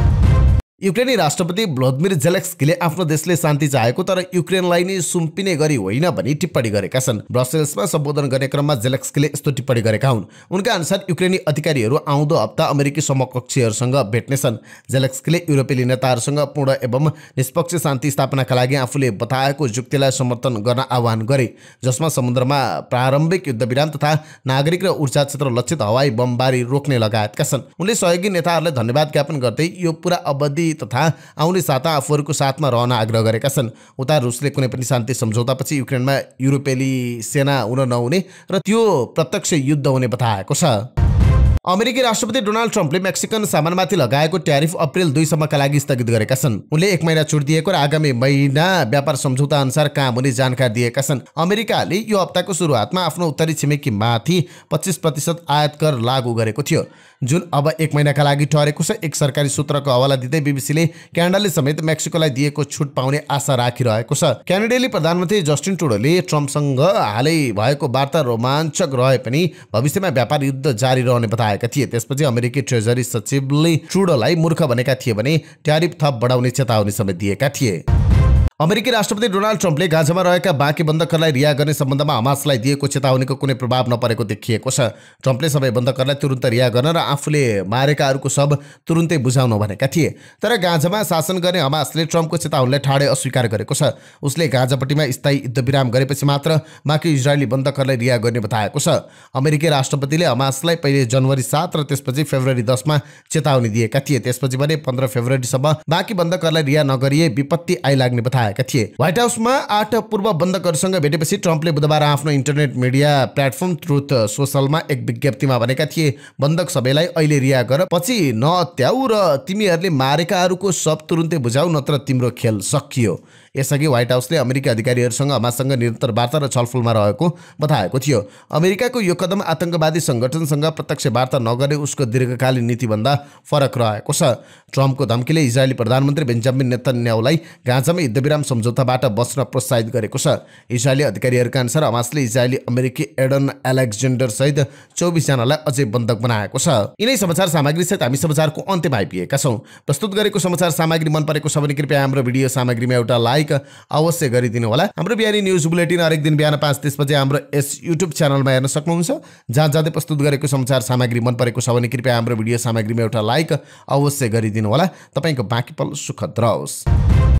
युक्रेनी राष्ट्रपति भ्लोदिमिर जेलेन्स्कीले आफ्नो देशले शान्ति चाहेको तर युक्रेनलाई नै सुम्पिने गरी होइन भनी टिप्पणी गरेका छन्। ब्रसेल्समा सम्बोधन गर्ने क्रममा जेलेन्स्कीले यस्तो टिप्पणी गरेका हुन्। उनका अनुसार युक्रेनी अधिकारीहरू आउँदो हप्ता अमेरिकी समकक्षीहरूसँग भेट्नेछन्। जेलेन्स्कीले युरोपेली नेताहरूसँग पूर्ण एवं निष्पक्ष शान्ति स्थापनाका लागि आफूले बताएको जुक्तिलाई समर्थन गर्न आह्वान गरे, जसमा समुद्रमा प्रारम्भिक युद्धविराम तथा नागरिक र ऊर्जा क्षेत्र लक्षित हवाई बमबारी रोक्ने लगायतका छन्। उनले सहयोगी नेताहरूलाई धन्यवाद ज्ञापन गर्दै यो पूरा अवधि तथा आउने साता आफूहरूको साथमा रहन आग्रह गरेका छन्। उता रुसले कुनै पनि शान्ति सम्झौतापछि युक्रेनमा युरोपेली सेना हुन नहुने र त्यो प्रत्यक्ष युद्ध हुने बताएको छ। अमेरिकी राष्ट्रपति डोनाल्ड ट्रम्पले मेक्सिकन सामानमाथि लगाएको ट्यारिफ अप्रिल 2 सम्मका लागि स्थगित गरेका छन्। उनले 1 महिना छुट दिएको र आगामी महिना व्यापार सम्झौता अनुसार काम हुने जानकारी दिएका छन्। अमेरिकाले यो हप्ताको सुरुवातमा आफ्नो उत्तरी छिमेकीमाथि 25% आयात कर लागू गरेको थियो, जुन अब 1 महिनाका लागि ठहरेको छ। एक सरकारी सूत्रको हवाला दिँदै बीबीसीले क्यानाडाले समेत मेक्सिकोलाई दिएको छुट पाउने आशा राखिरहेको छ। क्यानाडियाली प्रधानमन्त्री जस्टिन ट्रुडोले ट्रम्पसँग हालै भएको वार्ता रोमाञ्चक रहे पनि भविष्यमा व्यापार युद्ध जारी रहने बताएका थिए। त्यसपछि अमेरिकी ट्रेजरी सचिवले ट्रुडोलाई मूर्ख भनेका थिए भने ट्यारिफ थप बढाउने चेतावनी समेत दिएका थिए। अमेरिकी राष्ट्रपति डोनाल्ड ट्रम्पले गाजामा रहेका बाँकी बन्धकहरूलाई रिहा गर्ने सम्बन्धमा हमासलाई दिएको चेतावनीको कुनै प्रभाव नपरेको देखिएको छ। ट्रम्पले सबै बन्धकहरूलाई तुरुन्त रिहा गर्न र आफूले मारेकाहरूको शव तुरुन्तै बुझाउन भनेका थिए। तर गाजामा शासन गर्ने हमासले ट्रम्पको चेतावनीलाई ठाडै अस्वीकार गरेको छ। उसले गाजापट्टिमा स्थायी युद्धविराम गरेपछि मात्र बाँकी इजरायली बन्धकहरूलाई रिहा गर्ने बताएको छ। अमेरिकी राष्ट्रपतिले हमासलाई पहिले जनवरी 7 र त्यसपछि फेब्रुअरी 10 मा चेतावनी दिएका थिए। त्यसपछि भने 15 फेब्रुअरीसम्म बाँकी बन्धकहरूलाई रिहा नगरिए विपत्ति आइलाग्ने बताए। बताएका थिए। व्हाइट हाउसमा 8 पूर्व बन्धकहरूसँग भेटेपछि ट्रम्पले बुधबार आफ्नो इन्टरनेट मिडिया प्लेटफर्म ट्रुथ सोशलमा एक विज्ञप्तिमा भनेका थिए, बन्धक सबैलाई अहिले रिहा गर, पछि नअत्याउ र तिमीहरूले मारेकाहरूको सब तुरुन्तै बुझाउ, नत्र तिम्रो खेल सकियो। यसअघि व्हाइट हाउसले अमेरिकी अधिकारीहरूसँग हमाससँग निरन्तर वार्ता र छलफलमा रहेको बताएको थियो। अमेरिकाको यो कदम आतंकवादी संगठनसँग प्रत्यक्ष वार्ता नगर्ने उसको दीर्घकालीन नीतिभन्दा फरक रहेको छ। ट्रम्पको धम्कीले इजरायली प्रधानमन्त्री बेन्जामिन नेतन्याहुलाई गाजामा युद्धविराम सम्झौताबाट बच्न प्रोत्साहित गरेको छ। इजरायली अधिकारीहरूका अनुसार हमासले इजरायली अमेरिकी एडन एलेक्जेन्डर सहित 24 जनालाई अझै बन्धक बनाएको छ। यिनै समाचार सामग्री सहित हामी समाचारको अन्त्यमा आइपुगेका छौँ। प्रस्तुत गरेको समाचार सामग्री मन परेको छ भने कृपया हाम्रो भिडियो सामग्रीमा एउटा लाइक अवश्य गरिदिनु होला। हाम्रो बिहानी न्युज बुलेटिन हरेक दिन बिहान 5:30 बजे हाम्रो यस युट्युब च्यानलमा हेर्न सक्नुहुन्छ। जहाँ जाँदै प्रस्तुत गरेको समाचार सामग्री मन परेको छ भने कृपया हाम्रो भिडियो सामग्रीमा एउटा लाइक अवश्य गरिदिनु होला। तपाईको बाँकी पल सुखद रहोस्।